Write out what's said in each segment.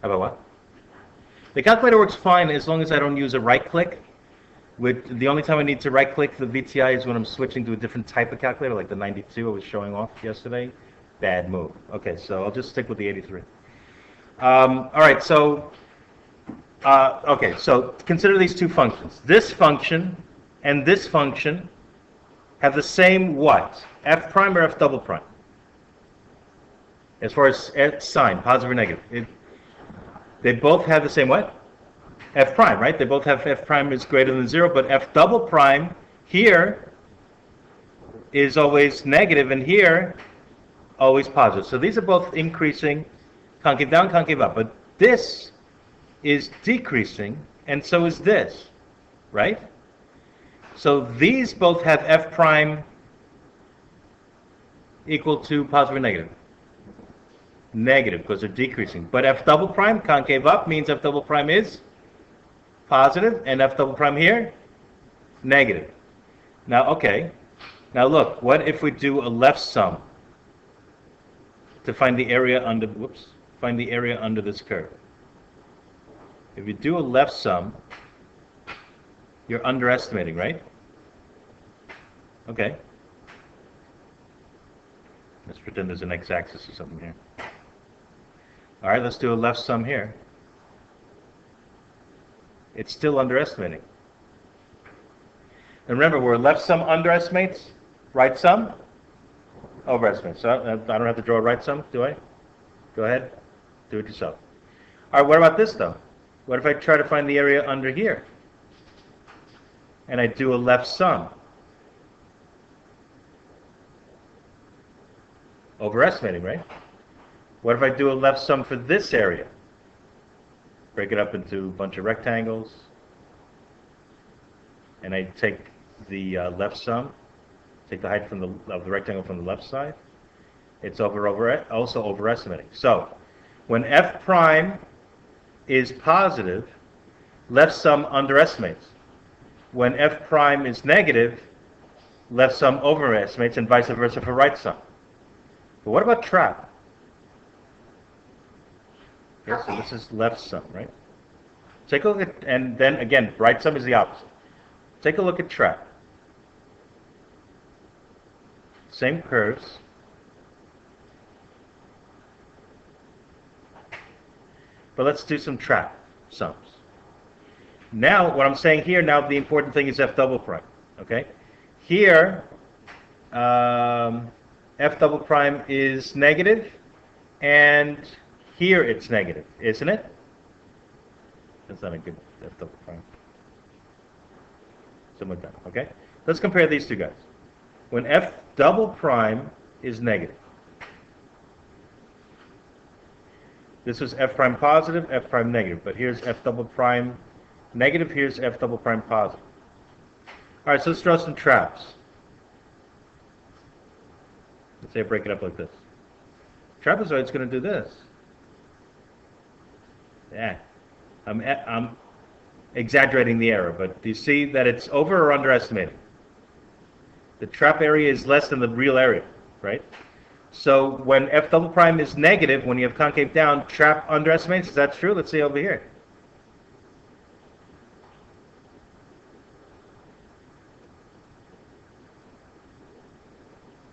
How about what? The calculator works fine as long as I don't use a right click. The only time I need to right click the VTI is when I'm switching to a different type of calculator, like the 92 I was showing off yesterday. Bad move. Okay, so I'll just stick with the 83. All right, so okay, so consider these two functions. This function and this function have the same what? F prime or F double prime? As far as sign, positive or negative. They both have the same what? F prime, right? They both have F prime is greater than 0, but F double prime here is always negative, and here always positive. So these are both increasing, concave down, concave up. But this is decreasing, and so is this, right? So these both have F prime equal to positive or negative. Negative, because they're decreasing. But F double prime, concave up, means F double prime is positive, and F double prime here, negative. Now, okay. Now look, what if we do a left sum to find the area under, find the area under this curve? If you do a left sum, you're underestimating, right? Okay. Let's pretend there's an x-axis or something here. All right, let's do a left sum here. It's still underestimating. And remember, where left sum underestimates, right sum overestimates. So I don't have to draw a right sum, do I? Go ahead, do it yourself. All right, what about this though? What if I try to find the area under here? And I do a left sum? Overestimating, right? What if I do a left sum for this area? Break it up into a bunch of rectangles, and I take the left sum, take the height of the rectangle from the left side. It's also overestimating. So when F prime is positive, left sum underestimates. When F prime is negative, left sum overestimates, and vice versa for right sum. But what about trap? Okay, so this is left sum, right? Take a look at, and then again, right sum is the opposite. Take a look at trap. Same curves. But let's do some trap sums. Now, what I'm saying here, now the important thing is F double prime, okay? Here, F double prime is negative, and here it's negative, isn't it? That's not a good F double prime. Something like that, okay? Let's compare these two guys. When F double prime is negative, this is F prime positive, F prime negative, but here's F double prime negative, here's F double prime positive. All right, so let's draw some traps. Let's say I break it up like this. Trapezoid's going to do this. Yeah, I'm exaggerating the error, but do you see that it's over or underestimating? The trap area is less than the real area, right? So when F double prime is negative, when you have concave down, trap underestimates. Is that true? Let's see over here.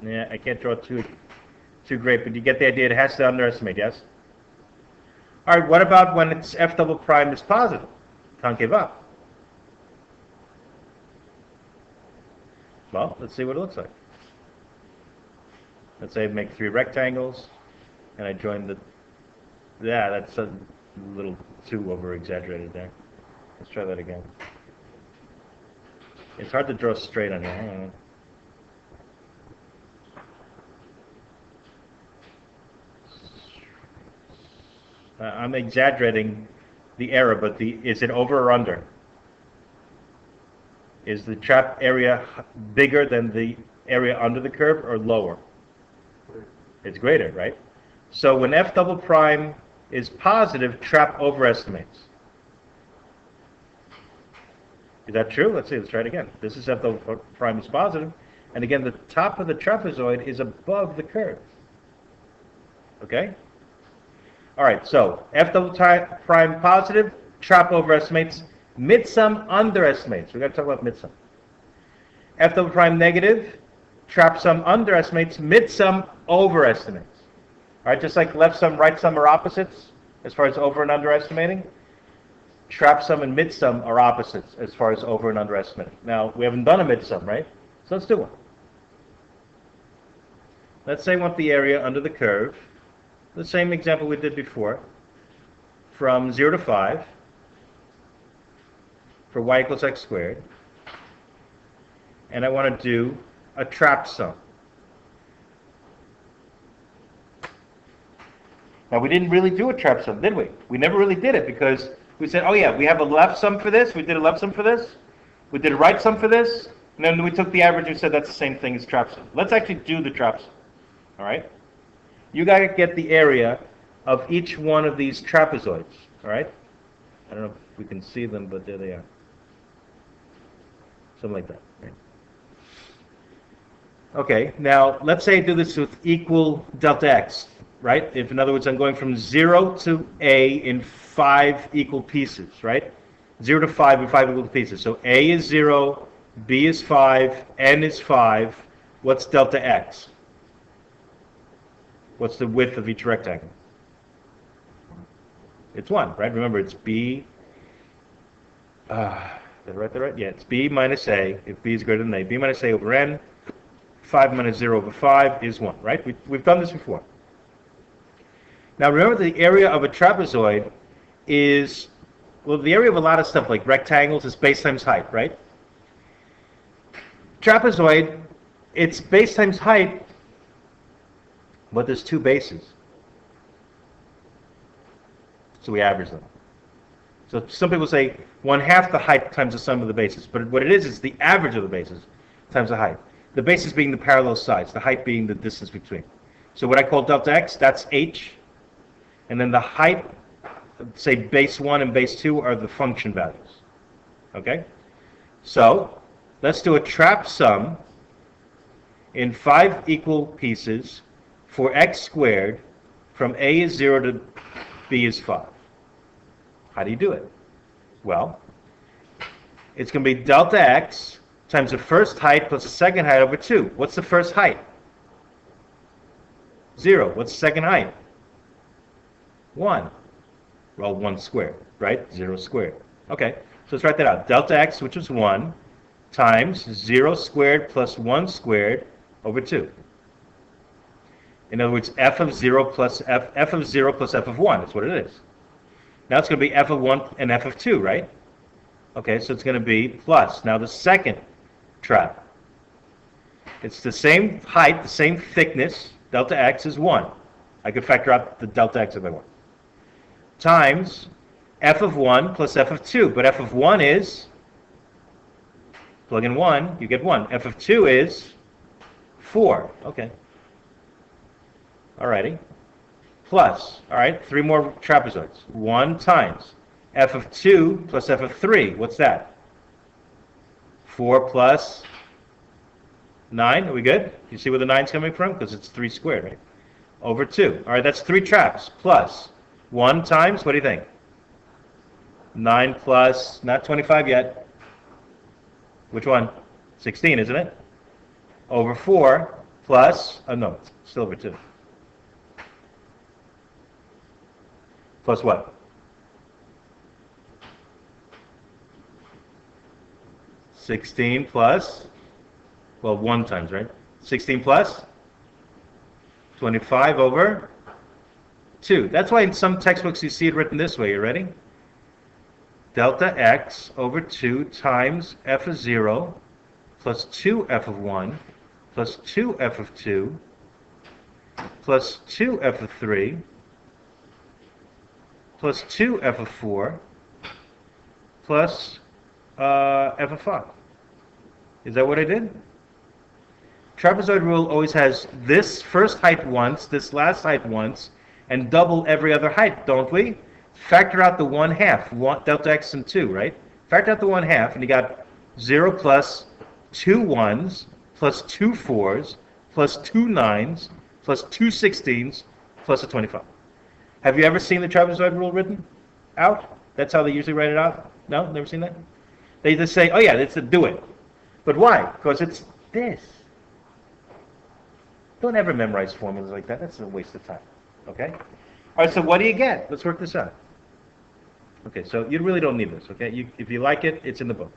Yeah, I can't draw too great, but you get the idea. It has to underestimate, yes? All right, what about when it's F double prime is positive? Concave up. Well, let's see what it looks like. Let's say I make 3 rectangles, and I join the... Yeah, that's a little too over-exaggerated there. Let's try that again. It's hard to draw straight on here. Hang on. I'm exaggerating the error, but is it over or under? Is the trap area bigger than the area under the curve or lower? It's greater, right? So when F double prime is positive, trap overestimates. Is that true? Let's see, let's try it again. This is F double prime is positive, and again, the top of the trapezoid is above the curve. Okay? All right, so f double prime positive, trap overestimates, midsum underestimates. We've got to talk about midsum. F double prime negative, trap sum underestimates, midsum overestimates. All right, just like left sum, right sum are opposites as far as over and underestimating. Trap sum and midsum are opposites as far as over and underestimating. Now, we haven't done a midsum, right? So let's do one. Let's say we want the area under the curve, the same example we did before, from 0 to 5 for y equals x squared. And I want to do a trap sum. Now, we didn't really do a trap sum, did we? We never really did it because we said, oh yeah, we have a left sum for this, we did a left sum for this, we did a right sum for this, and then we took the average and said that's the same thing as trap sum. Let's actually do the trap sum, all right? You got to get the area of each one of these trapezoids, all right? I don't know if we can see them, but there they are. Something like that, right? Okay, now let's say I do this with equal delta x, right? If, in other words, I'm going from 0 to a in 5 equal pieces, right? 0 to 5 in 5 equal pieces. So a is 0, b is 5, n is 5. What's delta x? What's the width of each rectangle? It's 1, right? Remember, it's b. Did I write that right? Yeah, it's b minus a, if b is greater than a. b minus a over n. 5 minus 0 over 5 is 1, right? We've done this before. Now remember, the area of a trapezoid is, well, the area of a lot of stuff like rectangles is base times height, right? Trapezoid, it's base times height, but there's 2 bases. So we average them. So some people say 1/2 the height times the sum of the bases, but what it is the average of the bases times the height. The bases being the parallel sides, the height being the distance between. So what I call delta x, that's h. And then the height, say base 1 and base 2 are the function values. Okay? So let's do a trap sum in 5 equal pieces for x squared from a is 0 to b is 5. How do you do it? Well, it's going to be delta x times the first height plus the second height over 2. What's the first height? 0. What's the second height? 1. Well, 1 squared, right? 0 squared. Okay, so let's write that out. Delta x, which is 1, times 0 squared plus 1 squared over 2. In other words, f of 0 plus f of 0 plus f of 1 is what it is. Now it's going to be f of 1 and f of 2, right? Okay, so it's going to be plus. Now the second trap. It's the same height, the same thickness. Delta x is 1. I could factor out the delta x if I want. Times f of 1 plus f of 2. But f of 1 is, plug in 1, you get 1. F of 2 is 4. Okay. Alrighty. Plus, alright, 3 more trapezoids. 1 times f of 2 plus f of 3. What's that? 4 plus 9. Are we good? You see where the 9's coming from? Because it's 3 squared, right? Over 2. Alright, that's 3 traps. Plus 1 times, what do you think? 9 plus, not 25 yet. Which one? 16, isn't it? Over 4 plus, no, it's still over 2. Plus what? 16 plus, well, 1 times, right? 16 plus 25 over 2. That's why in some textbooks you see it written this way. You ready? Delta x over 2 times f of 0 plus 2f of 1 plus 2f of 2 plus 2f of 3 plus 2f of 4 plus f of 5. Is that what I did? Trapezoid rule always has this first height once, this last height once, and double every other height, don't we? Factor out the 1/2, delta x and 2, right? Factor out the 1/2, and you got 0 plus 2 1s, plus 2 4s, plus 2 9s, plus 2 16s, plus a 25. Have you ever seen the trapezoid rule written out? That's how they usually write it out? No? Never seen that? They just say, oh yeah, it's a do it. But why? Because it's this. Don't ever memorize formulas like that. That's a waste of time. Okay? All right, so what do you get? Let's work this out. Okay, so you really don't need this, okay? If you like it, it's in the book.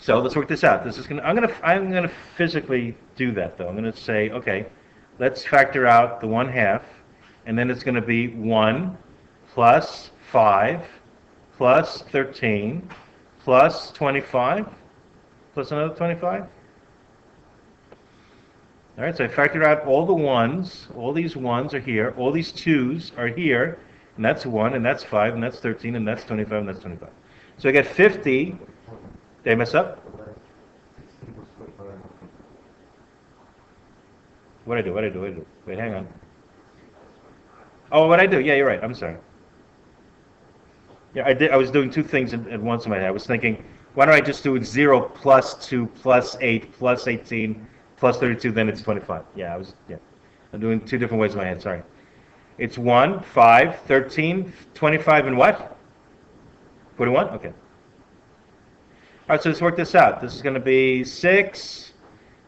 So let's work this out. I'm gonna physically do that though. I'm gonna say, okay, let's factor out the 1/2, and then it's gonna be 1 plus 5 plus 13 plus 25 plus another 25. All right, so I factored out all the 1s. All these 1s are here. All these 2s are here. And that's 1, and that's 5, and that's 13, and that's 25, and that's 25. So I get 50. Did I mess up? What'd I do? Wait, hang on. Oh, what'd I do? Yeah, you're right. I'm sorry. Yeah, I was doing two things at once in my head. I was thinking, why don't I just do 0 plus 2 plus 8 plus 18 plus 32, then it's 25. I'm doing two different ways in my head, sorry. It's 1, 5, 13, 25, and what? 41? Okay. All right, so let's work this out. This is going to be 6,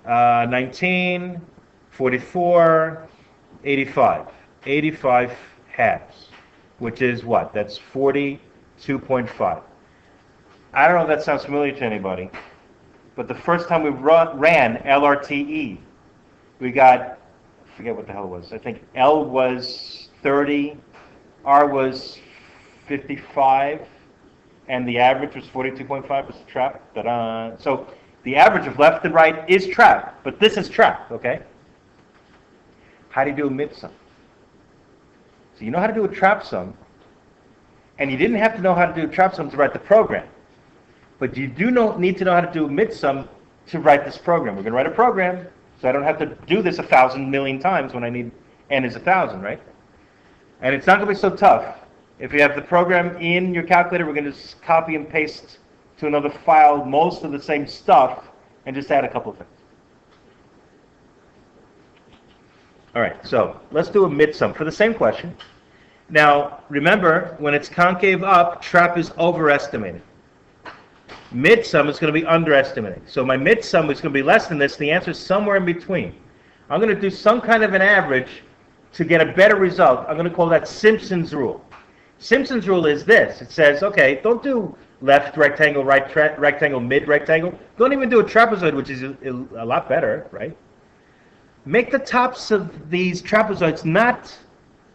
19, 44, 85. 85 halves, which is what? That's 42.5. I don't know if that sounds familiar to anybody, but the first time we ran LRTE, we got, I forget what the hell it was. I think L was 30, R was 55, and the average was 42.5 was trap. Ta-da. So the average of left and right is trap, but this is trap, okay? How do you do a midsum? So you know how to do a trap sum, and you didn't have to know how to do a trap sum to write the program. But you do need to know how to do a midsum to write this program. We're going to write a program, so I don't have to do this 1,000 million times when I need n is 1,000, right? And it's not going to be so tough. If you have the program in your calculator, we're going to just copy and paste to another file most of the same stuff and just add a couple of things. All right, so let's do a midsum for the same question. Now, remember, when it's concave up, trap is overestimated. Midsum is going to be underestimated. So my midsum is going to be less than this. The answer is somewhere in between. I'm going to do some kind of an average to get a better result. I'm going to call that Simpson's rule. Simpson's rule is this. It says, okay, don't do left rectangle, right rectangle, mid rectangle. Don't even do a trapezoid, which is a lot better, right? Make the tops of these trapezoids not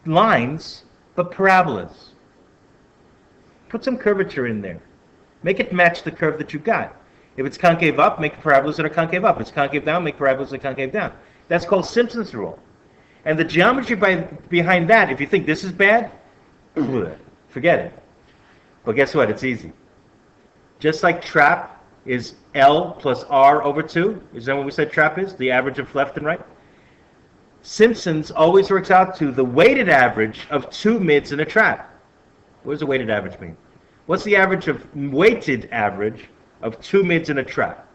lines, but parabolas. Put some curvature in there. Make it match the curve that you got. If it's concave up, make parabolas that are concave up. If it's concave down, make parabolas that are concave down. That's called Simpson's rule. And the geometry behind that, if you think this is bad, forget it. But guess what? It's easy. Just like trap is L plus R over 2. Is that what we said trap is? The average of left and right? Simpson's always works out to the weighted average of 2 mids in a trap. What does the weighted average mean? What's the average of weighted average of 2 mids in a trap?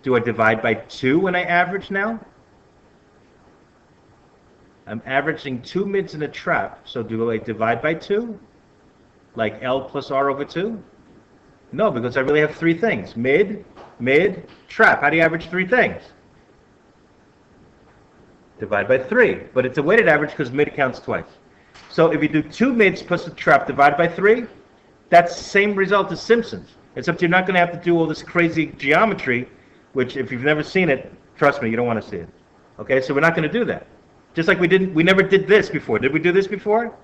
Do I divide by 2 when I average now? I'm averaging 2 mids in a trap, so do I divide by 2? Like L plus R over 2? No, because I really have 3 things. Mid, trap. How do you average 3 things? Divide by 3. But it's a weighted average because mid counts twice. So if you do 2 mids plus the trap divided by 3, that's the same result as Simpson's. Except you're not going to have to do all this crazy geometry, which if you've never seen it, trust me, you don't want to see it. Okay, so we're not going to do that. Just like we never did this before. Did we do this before?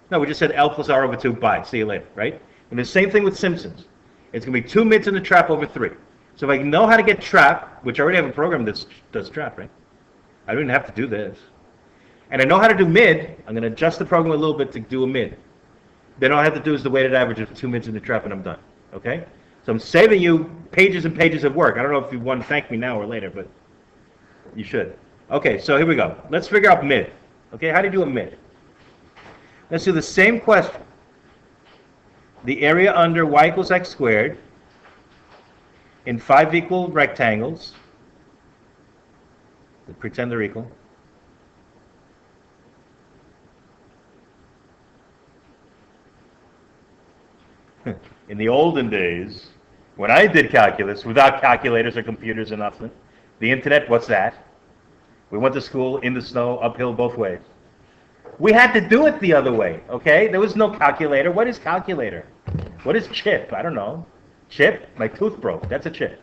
No, we just said L plus R over 2, bye, see you later, right? And the same thing with Simpson's. It's going to be 2 mids in the trap over 3. So if I know how to get trap, which I already have a program that does trap, right? I don't even have to do this. And I know how to do mid. I'm going to adjust the program a little bit to do a mid. Then all I have to do is the weighted average of 2 mids in the trap, and I'm done. Okay? So I'm saving you pages and pages of work. I don't know if you want to thank me now or later, but you should. Okay, so here we go. Let's figure out mid. Okay, how do you do a mid? Let's do the same question. The area under y equals x squared in 5 equal rectangles. Pretend they're equal. In the olden days, when I did calculus, without calculators or computers or nothing, the internet, what's that? We went to school in the snow, uphill both ways. We had to do it the other way, okay? There was no calculator. What is calculator? What is chip? I don't know. Chip? My tooth broke. That's a chip.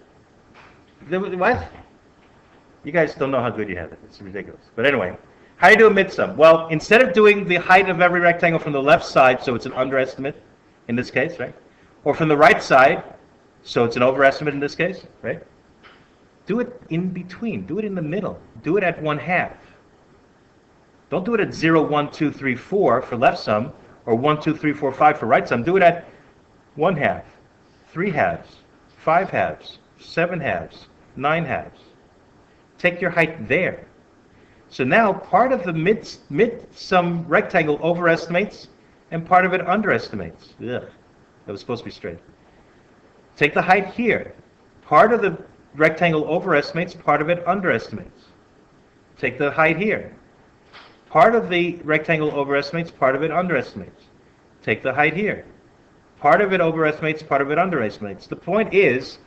What? You guys don't know how good you have it. It's ridiculous. But anyway, how do you do a midsum? Well, instead of doing the height of every rectangle from the left side, so it's an underestimate in this case, right? Or from the right side, so it's an overestimate in this case, right? Do it in between. Do it in the middle. Do it at 1/2. Don't do it at 0, 1, 2, 3, 4 for left sum, or 1, 2, 3, 4, 5 for right sum. Do it at 1/2, 3/2, 5/2, 7/2, 9/2. Take your height there. So now part of the mid-sum rectangle overestimates and part of it underestimates. Ugh, that was supposed to be straight. Take the height here. Part of the rectangle overestimates, part of it underestimates. Take the height here. Part of the rectangle overestimates, part of it underestimates. Take the height here. Part of it overestimates, part of it underestimates. The point is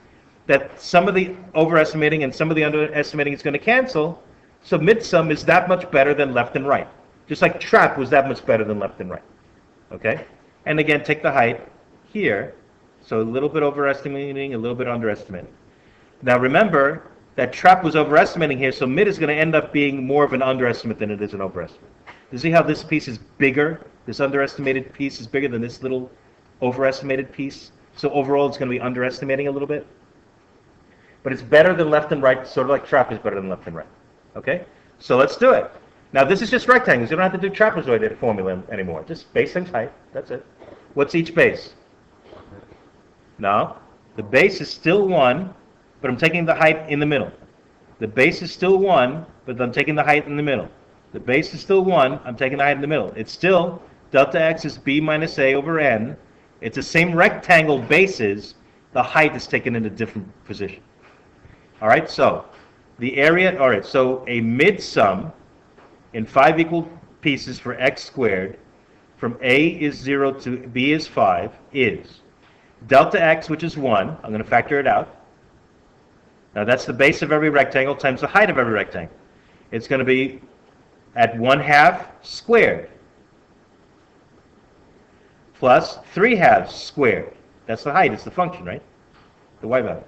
that some of the overestimating and some of the underestimating is going to cancel, so midsum is that much better than left and right. Just like trap was that much better than left and right. Okay? And again, take the height here. So a little bit overestimating, a little bit underestimating. Now remember that trap was overestimating here, so mid is going to end up being more of an underestimate than it is an overestimate. You see how this piece is bigger? This underestimated piece is bigger than this little overestimated piece. So overall it's going to be underestimating a little bit. But it's better than left and right, sort of like trap is better than left and right. Okay? So let's do it. Now this is just rectangles. You don't have to do trapezoid formula anymore. Just base times height. That's it. What's each base? No. The base is still 1, but I'm taking the height in the middle. The base is still 1, but I'm taking the height in the middle. The base is still 1, I'm taking the height in the middle. It's still delta x is b minus a over n. It's the same rectangle bases. The height is taken in a different position. All right, so the area, all right, so a midsum in 5 equal pieces for x squared from a is 0 to b is 5 is delta x, which is 1. I'm going to factor it out. Now that's the base of every rectangle times the height of every rectangle. It's going to be at 1/2 squared plus 3/2 squared. That's the height, it's the function, right? The y value.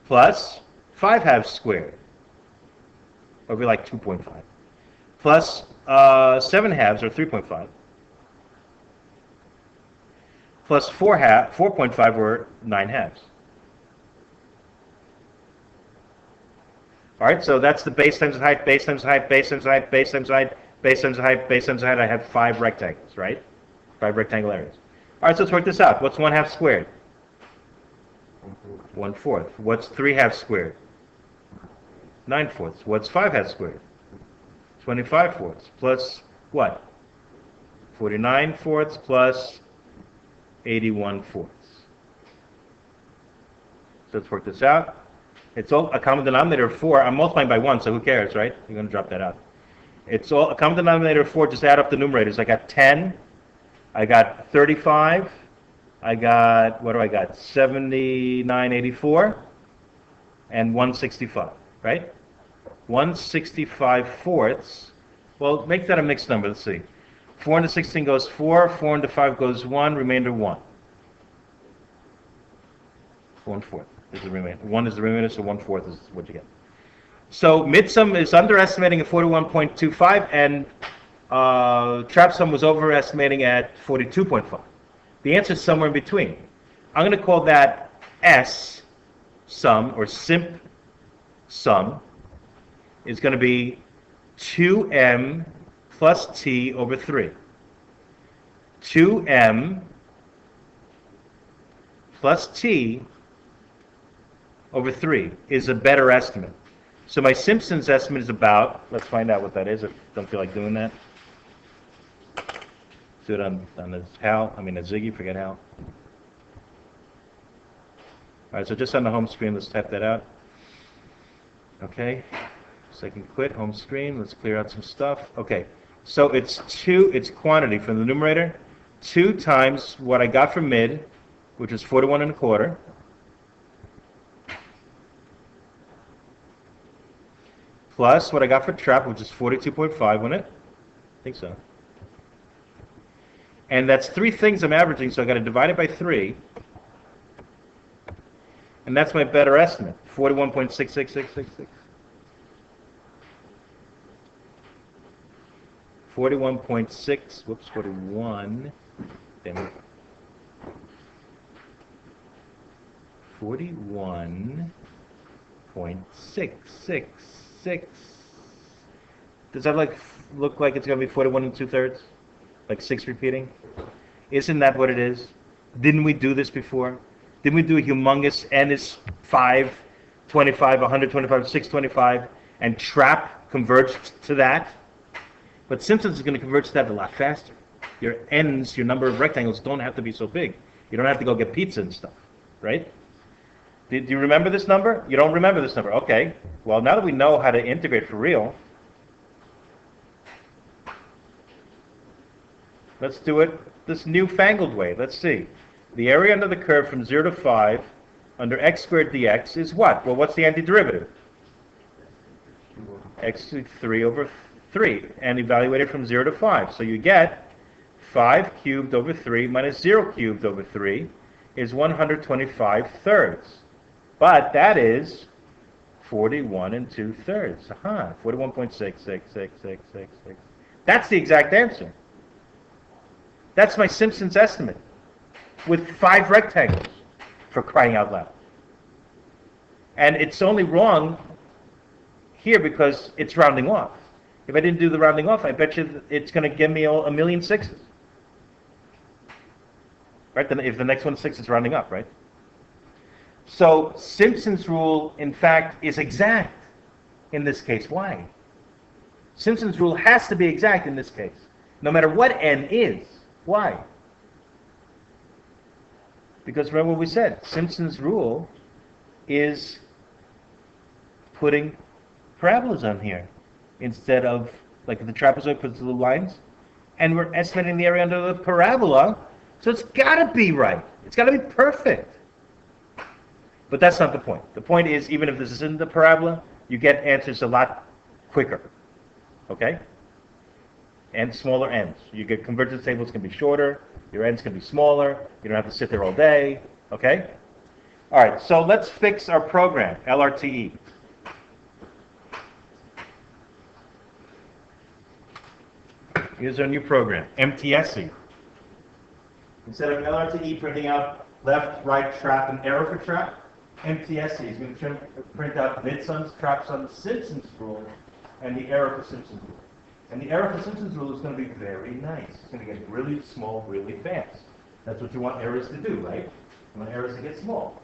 Plus 5/2 squared. Or be like 2.5. Plus 7/2 or 3.5. Plus 4.5 or 9/2. All right, so that's the base times the height, base times the height, base times the height, base times the height, base times the height, base times the height. I have 5 rectangles, right? 5 rectangle areas. All right, so let's work this out. What's 1/2 squared? 1/4. What's 3/2 squared? 9/4. What's 5/2 squared? 25/4. Plus what? 49/4 plus 81/4. So let's work this out. It's all a common denominator of 4. I'm multiplying by 1, so who cares, right? You're going to drop that out. It's all a common denominator of 4. Just add up the numerators. I got 10. I got 35. I got, what do I got? 79/84 and 165, right? 165/4. Well, make that a mixed number. Let's see. 4 into 16 goes 4. 4 into 5 goes 1. Remainder 1. 1/4 is the remainder. 1 is the remainder, so 1/4 is what you get. So midsum is underestimating at 41.25, and trap sum was overestimating at 42.5. The answer is somewhere in between. I'm going to call that S sum, or simp sum, is going to be 2m plus t over 3. 2m plus t over 3 is a better estimate. So my Simpson's estimate is about, let's find out what that is. I don't feel like doing that. Do it on the Hal, a Ziggy, forget Hal. All right, so just on the home screen, let's type that out. Okay, so I can quit home screen. Let's clear out some stuff. Okay, so it's quantity from the numerator, 2 times what I got from mid, which is 41 1/4, plus what I got for trap, which is 42.5, wasn't it? I think so. And that's 3 things I'm averaging, so I got to divide it by 3. And that's my better estimate, 41.66666. 41.6, whoops, 41, damn it. 41.666. Does that look like it's going to be 41 2/3? Like 6 repeating? Isn't that what it is? Didn't we do this before? Didn't we do a humongous n is 5, 25, 125, 625, and trap converged to that? But Simpsons is going to converge to that a lot faster. Your n's, your number of rectangles, don't have to be so big. You don't have to go get pizza and stuff, right? Do you remember this number? You don't remember this number. Okay. Well, now that we know how to integrate for real, let's do it this newfangled way. Let's see. The area under the curve from 0 to 5 under x squared dx is what? Well, what's the antiderivative? X 3 over 3, and evaluate it from 0 to 5. So you get 5 cubed over 3 minus 0 cubed over 3 is 125 thirds. But that is 41 2/3. 41.6666666. That's the exact answer. That's my Simpsons estimate with 5 rectangles, for crying out loud. And it's only wrong here because it's rounding off. If I didn't do the rounding off, I bet you it's going to give me a million 6s. Right? Then if the next one's 6, it's rounding up, right? So Simpson's rule, in fact, is exact in this case. Why? Simpson's rule has to be exact in this case, no matter what n is. Why? Because remember what we said, Simpson's rule is putting parabolas on here instead of, like the trapezoid puts little lines, and we're estimating the area under the parabola, so it's got to be right. It's got to be perfect. But that's not the point. The point is, even if this isn't the parabola, you get answers a lot quicker. Okay? And smaller ends. You get convergence tables can be shorter, your ends can be smaller, you don't have to sit there all day. Okay? All right, so let's fix our program, LRTE. Here's our new program, MTSE. Instead of LRTE printing out left, right, trap, and error for trap, MTSE is going to print out midsums, traps on the Simpsons rule, and the error for Simpsons rule. And the error for Simpsons rule is going to be very nice. It's going to get really small really fast. That's what you want errors to do, right? You want errors to get small.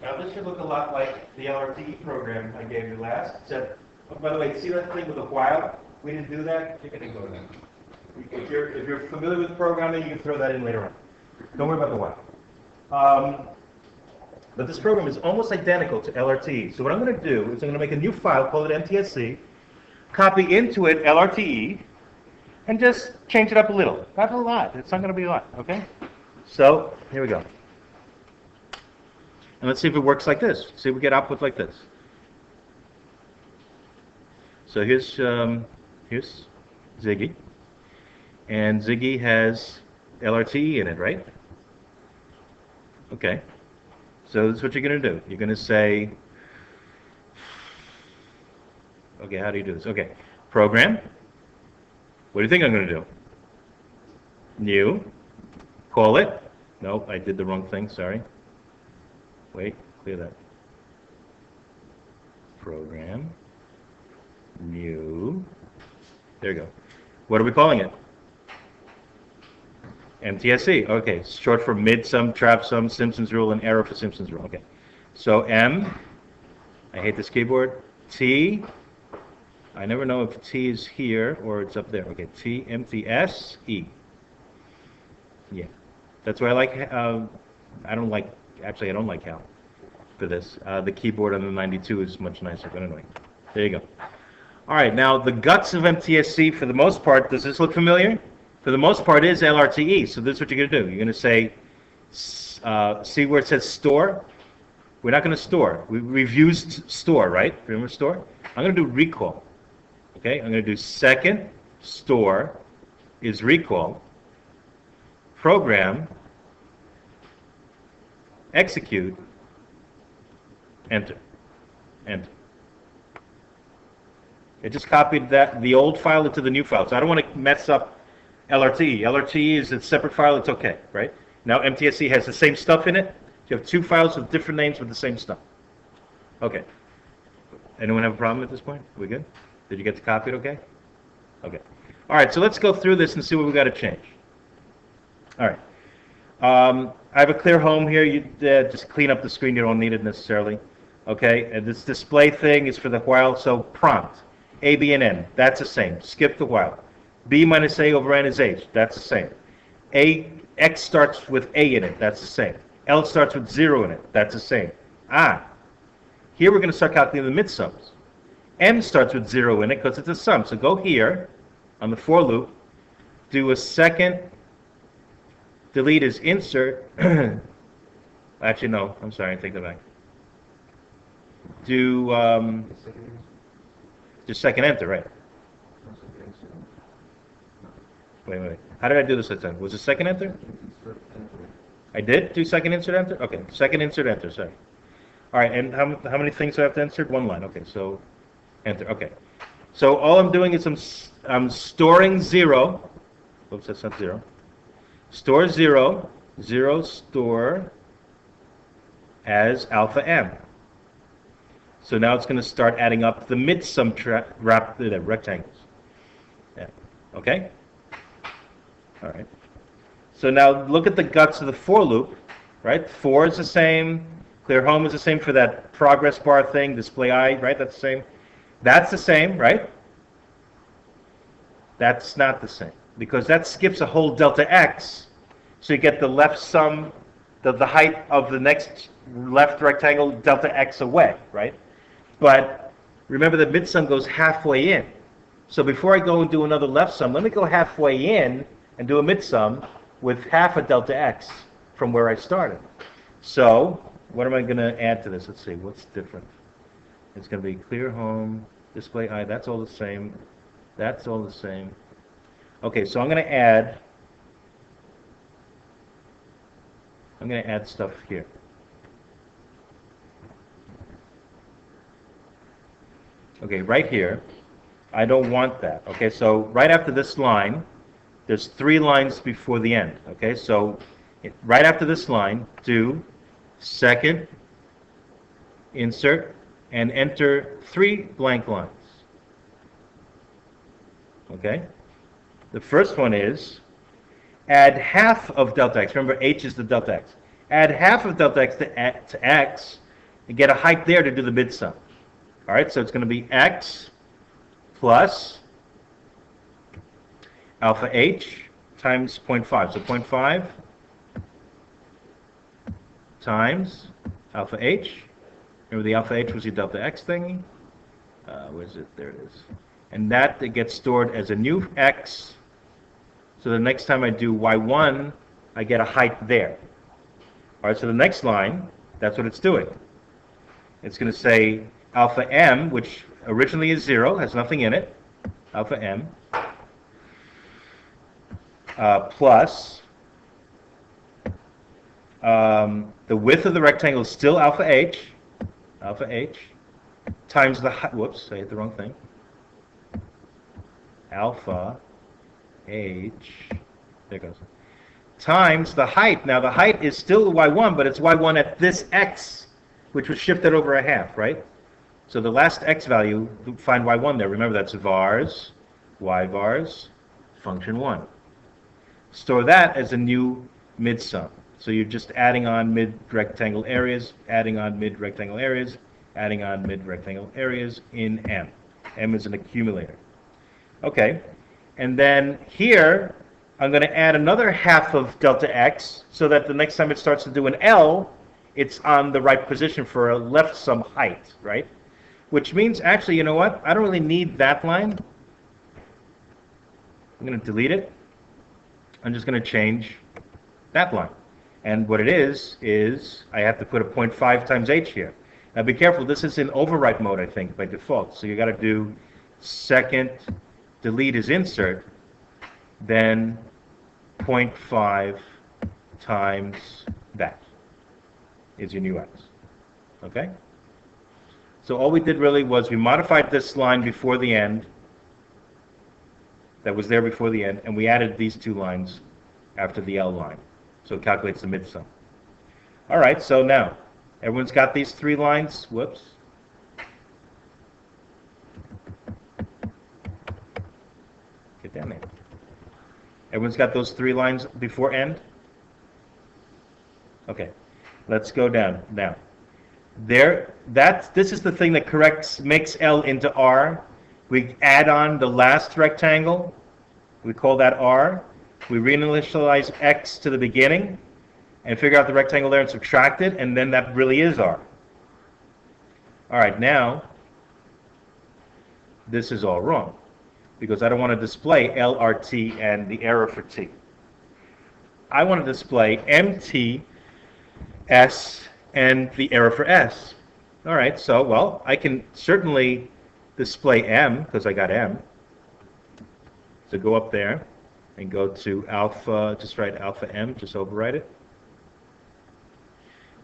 Now this should look a lot like the LRTE program I gave you last, except, oh, by the way, see that thing with the while? We didn't do that? You can ignore that. If you're familiar with programming, you can throw that in later on. Don't worry about the while. But this program is almost identical to LRTE. So what I'm going to do is I'm going to make a new file, call it MTSC, copy into it LRTE, and just change it up a little. Not a lot. It's not going to be a lot, okay? So here we go. And let's see if it works like this. See if we get output like this. So here's Ziggy. And Ziggy has LRTE in it, right? Okay. So this is what you're going to do. You're going to say, okay, how do you do this? Okay, program. What do you think I'm going to do? New. Call it. Nope, I did the wrong thing, sorry. Wait, clear that. Program. mu. There you go. What are we calling it? MTSE. Okay, short for mid-sum, trap-sum, Simpson's rule, and error for Simpson's rule. Okay. So M, I hate this keyboard. T, I never know if T is here or it's up there. Okay, T, MTS, E. Yeah. That's why I like, I don't like Calc for this. The keyboard on the 92 is much nicer, but anyway. There you go. All right, now the guts of MTSC, for the most part, does this look familiar? For the most part, is LRTE. So this is what you're going to do. You're going to say, see where it says store? We're not going to store. We've used store, right? Remember store? I'm going to do recall. Okay, I'm going to do second store is recall. Program, execute, enter, enter. It just copied the old file into the new file. So I don't want to mess up LRTE. LRTE is a separate file. It's okay, right? Now MTSC has the same stuff in it. You have two files with different names with the same stuff. Okay. Anyone have a problem at this point? We good? Did you get the copy okay? Okay. All right, so let's go through this and see what we've got to change. All right. I have a clear home here. You just clean up the screen. You don't need it necessarily. Okay, and this display thing is for the while, so prompt. A, B, and N, that's the same. Skip the while. B minus A over N is H, that's the same. X starts with A in it, that's the same. L starts with 0 in it, that's the same. Here we're going to start calculating the midsums. M starts with 0 in it because it's a sum. So go here on the for loop, do a second, delete is insert. Actually, no, I'm sorry, I take that back. Do just second enter, right? Wait. How did I do this last time? Was it second enter? I did do second insert enter? Okay, second insert enter, sorry. All right, and how many things do I have to insert? One line, okay, so enter, okay. So all I'm doing is I'm storing 0. Oops, that's not 0. Store 0, 0 store as alpha M. So now it's going to start adding up the midsum rectangles. Yeah. Okay? All right. So now look at the guts of the for loop, right? For is the same. Clear home is the same for that progress bar thing. Display I, right? That's the same. That's the same, right? That's not the same because that skips a whole delta x. So you get the left sum, the height of the next left rectangle delta x away, right? But remember the midsum goes halfway in. So before I go and do another left sum, let me go halfway in and do a midsum with half a delta x from where I started. So what am I going to add to this? Let's see, what's different? It's going to be clear home, display I, that's all the same. That's all the same. Okay, so I'm going to add stuff here. Okay, right here, I don't want that. Okay, so right after this line, there's 3 lines before the end. Okay, so right after this line, do second, insert, and enter 3 blank lines. Okay, the first one is add half of delta x. Remember, h is the delta x. Add half of delta x to x and get a height there to do the midsum. All right, so it's going to be x plus alpha h times 0.5. So 0.5 times alpha h. Remember the alpha h was your delta x thingy? Where is it? There it is. And that it gets stored as a new x. So the next time I do y1, I get a height there. All right, so the next line, that's what it's doing. It's going to say alpha m, which originally is 0, has nothing in it, alpha m, plus the width of the rectangle is still alpha h, times the height, whoops, I hit the wrong thing, alpha h, there it goes, times the height. Now the height is still y1, but it's y1 at this x, which was shifted over a half, right? So the last x value, find y1 there. Remember, that's vars, y vars, function 1. Store that as a new midsum. So you're just adding on mid-rectangle areas, adding on mid-rectangle areas, adding on mid-rectangle areas in M. M is an accumulator. Okay, and then here, I'm going to add another half of delta x so that the next time it starts to do an L, it's on the right position for a left sum height, right? Which means, actually, you know what? I don't really need that line. I'm going to delete it. I'm just going to change that line. And what it is I have to put a 0.5 times h here. Now be careful, this is in overwrite mode, I think, by default. So you got to do second delete is insert, then 0.5 times that is your new x. Okay? So all we did really was we modified this line before the end, that was there before the end, and we added these two lines after the L line. So it calculates the midsum. All right, so now, everyone's got these three lines. Whoops. Get down there. Everyone's got those three lines before end? Okay, let's go down. Now, this is the thing that makes L into R. We add on the last rectangle. We call that R. We reinitialize x to the beginning and figure out the rectangle there and subtract it, and then that really is R. All right, now, this is all wrong because I don't want to display LRT and the error for T. I want to display MT, S, and the error for S. All right, so, well, I can certainly display M because I got M. So go up there and go to alpha, just write alpha M, just overwrite it.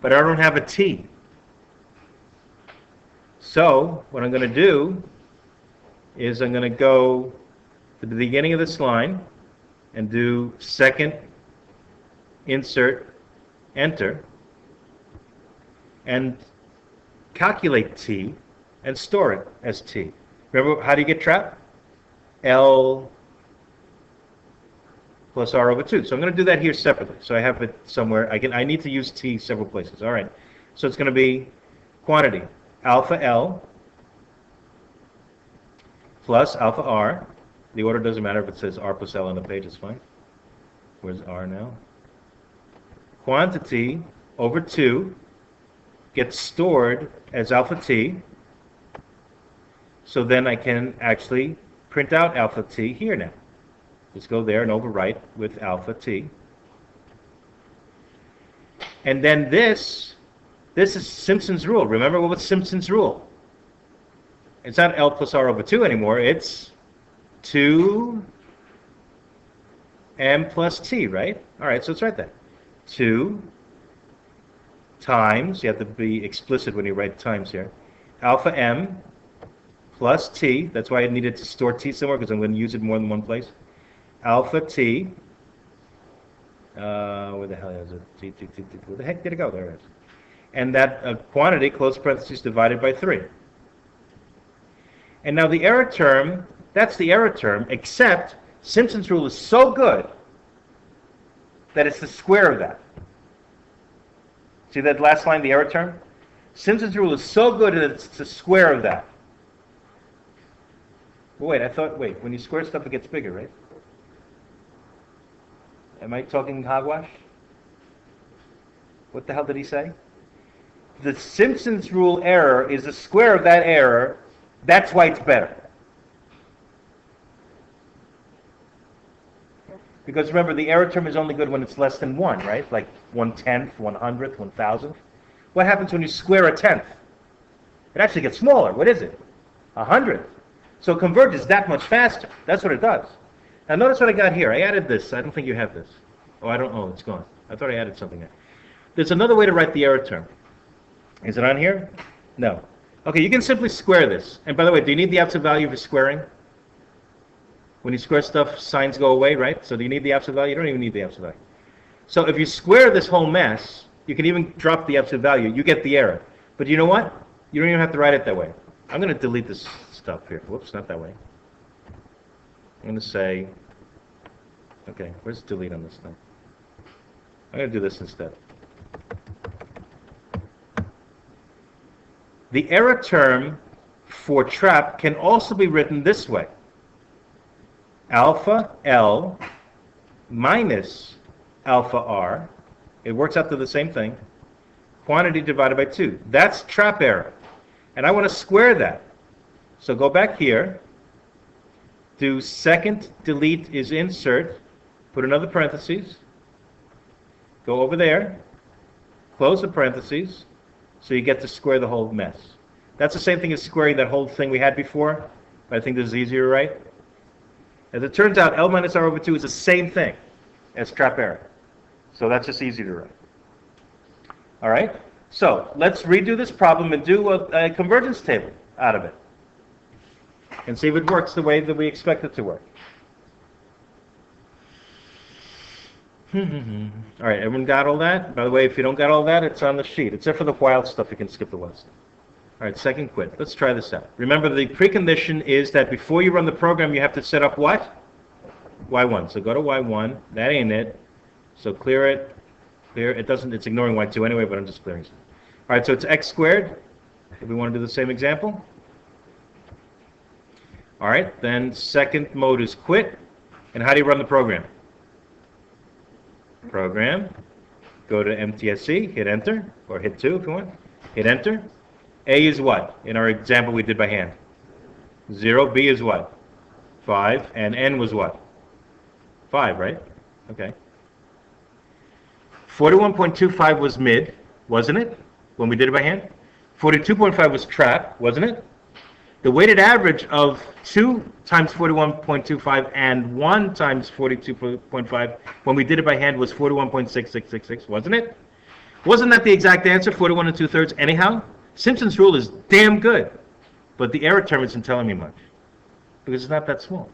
But I don't have a T. So what I'm going to do is I'm going to go to the beginning of this line and do second insert enter and calculate T and store it as T. Remember, how do you get trapped? L plus R over 2. So I'm going to do that here separately. So I have it somewhere. I need to use T several places. All right. So it's going to be quantity alpha L plus alpha R. The order doesn't matter if it says R plus L on the page. It's fine. Where's R now? Quantity over 2 gets stored as alpha T. So then I can actually print out alpha T here now. Just go there and overwrite with alpha T. And then this is Simpson's rule. Remember what was Simpson's rule? It's not L plus R over 2 anymore. It's 2 M plus T, right? All right, so it's right there. 2 times, you have to be explicit when you write times here, alpha M plus T. That's why I needed to store T somewhere because I'm going to use it more than one place. Alpha T, where the hell is it? T, where the heck did it go? There it is. And that quantity, close parentheses, divided by 3. And now the error term, that's the error term, except Simpson's rule is so good that it's the square of that. See that last line, the error term? Simpson's rule is so good that it's the square of that. Well, wait, when you square stuff, it gets bigger, right? Am I talking hogwash? What the hell did he say? The Simpson's rule error is the square of that error. That's why it's better. Because remember, the error term is only good when it's less than 1, right? Like 1/10th, 100th, 1,000th. What happens when you square a tenth? It actually gets smaller. What is it? 100th. So it converges that much faster. That's what it does. Now notice what I got here. I added this. I don't think you have this. Oh, I don't know. It's gone. I thought I added something there. There's another way to write the error term. Is it on here? No. Okay, you can simply square this. And by the way, do you need the absolute value for squaring? When you square stuff, signs go away, right? So do you need the absolute value? You don't even need the absolute value. So if you square this whole mess, you can even drop the absolute value. You get the error. But you know what? You don't even have to write it that way. I'm going to delete this stuff here. Whoops, not that way. I'm going to say, okay, where's delete on this thing? I'm going to do this instead. The error term for trap can also be written this way. Alpha L minus alpha R. It works out to the same thing. Quantity divided by 2. That's trap error. And I want to square that. So go back here. Do second delete is insert. Put another parentheses. Go over there. Close the parentheses. So you get to square the whole mess. That's the same thing as squaring that whole thing we had before. But I think this is easier, right? As it turns out, L minus R over 2 is the same thing as trap error. So that's just easy to write. All right? So let's redo this problem and do a convergence table out of it. And see if it works the way that we expect it to work. All right, everyone got all that? By the way, if you don't got all that, it's on the sheet. Except for the wild stuff, you can skip the wild stuff. All right, second quit. Let's try this out. Remember, the precondition is that before you run the program, you have to set up what? Y1. So go to Y1. That ain't it. So clear it. Clear. It doesn't. It's ignoring Y2 anyway, but I'm just clearing it. All right, so it's x squared. If we want to do the same example. All right, then second mode is quit. And how do you run the program? Program. Go to MTSC. Hit enter, or hit 2 if you want. Hit enter. A is what? In our example we did by hand. 0. B is what? 5. And N was what? 5, right? Okay. 41.25 was mid, wasn't it? When we did it by hand? 42.5 was trap, wasn't it? The weighted average of 2 times 41.25 and 1 times 42.5 when we did it by hand was 41.6666, wasn't it? Wasn't that the exact answer, 41 2/3 anyhow? Simpson's rule is damn good, but the error term isn't telling me much because it's not that small.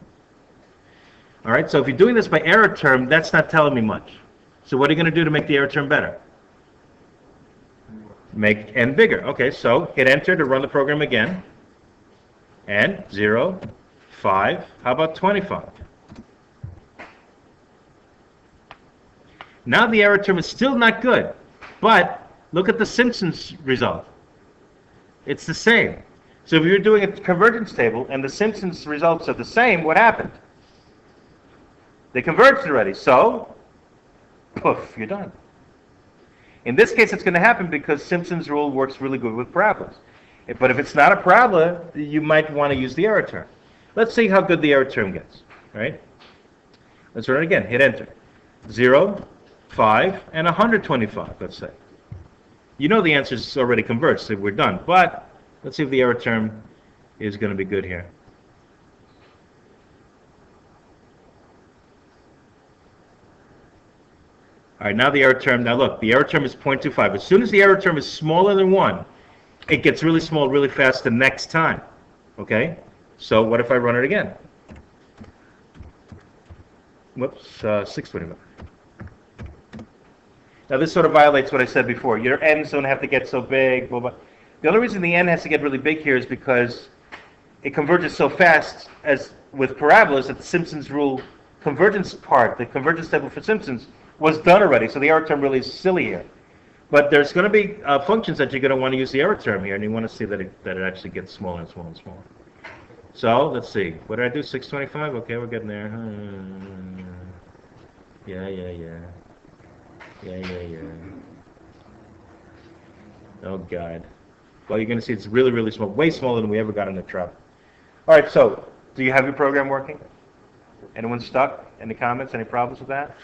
All right, so if you're doing this by error term, that's not telling me much. So what are you going to do to make the error term better? Make n bigger. Okay, so hit enter to run the program again. And 0, 5, how about 25? Now the error term is still not good, but look at the Simpsons result. It's the same. So if you're doing a convergence table and the Simpsons results are the same, what happened? They converged already, so poof, you're done. In this case, it's going to happen because Simpson's rule works really good with parabolas. But if it's not a parabola, you might want to use the error term. Let's see how good the error term gets. Right? Let's run it again. Hit enter. 0, 5, and 125, let's say. You know the answer is already converged, so we're done. But let's see if the error term is going to be good here. All right, now the error term. Now look, the error term is 0.25. As soon as the error term is smaller than 1, it gets really small really fast the next time. Okay? So what if I run it again? Whoops, 625. Now this sort of violates what I said before. Your n's don't have to get so big. Blah, blah. The only reason the n has to get really big here is because it converges so fast as with parabolas that the Simpsons rule convergence part, the convergence table for Simpsons, was done already. So the error term really is silly here. But there's going to be functions that you're going to want to use the error term here, and you want to see that it actually gets smaller and smaller and smaller. So let's see. What did I do? 625? Okay, we're getting there. Yeah. Oh God. Well, you're going to see it's really, really small, way smaller than we ever got in the trap. All right. So, do you have your program working? Anyone stuck? Any comments? Any problems with that?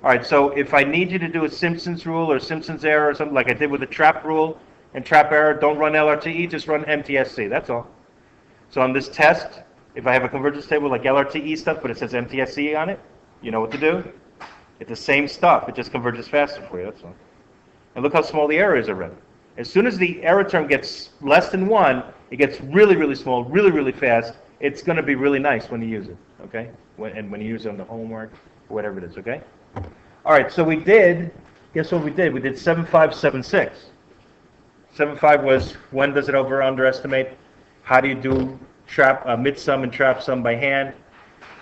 All right, so if I need you to do a Simpsons rule or Simpsons error or something like I did with the trap rule and trap error, don't run LRTE, just run MTSC, that's all. So on this test, if I have a convergence table like LRTE stuff, but it says MTSC on it, you know what to do? It's the same stuff, it just converges faster for you, that's all. And look how small the error is already. As soon as the error term gets less than 1, it gets really, really small, really, really fast. It's going to be really nice when you use it, okay? When you use it on the homework, or whatever it is, okay? All right, so we did, guess what we did? We did 7576. 7.5 was when does it over underestimate? How do you do midsum and trap sum by hand?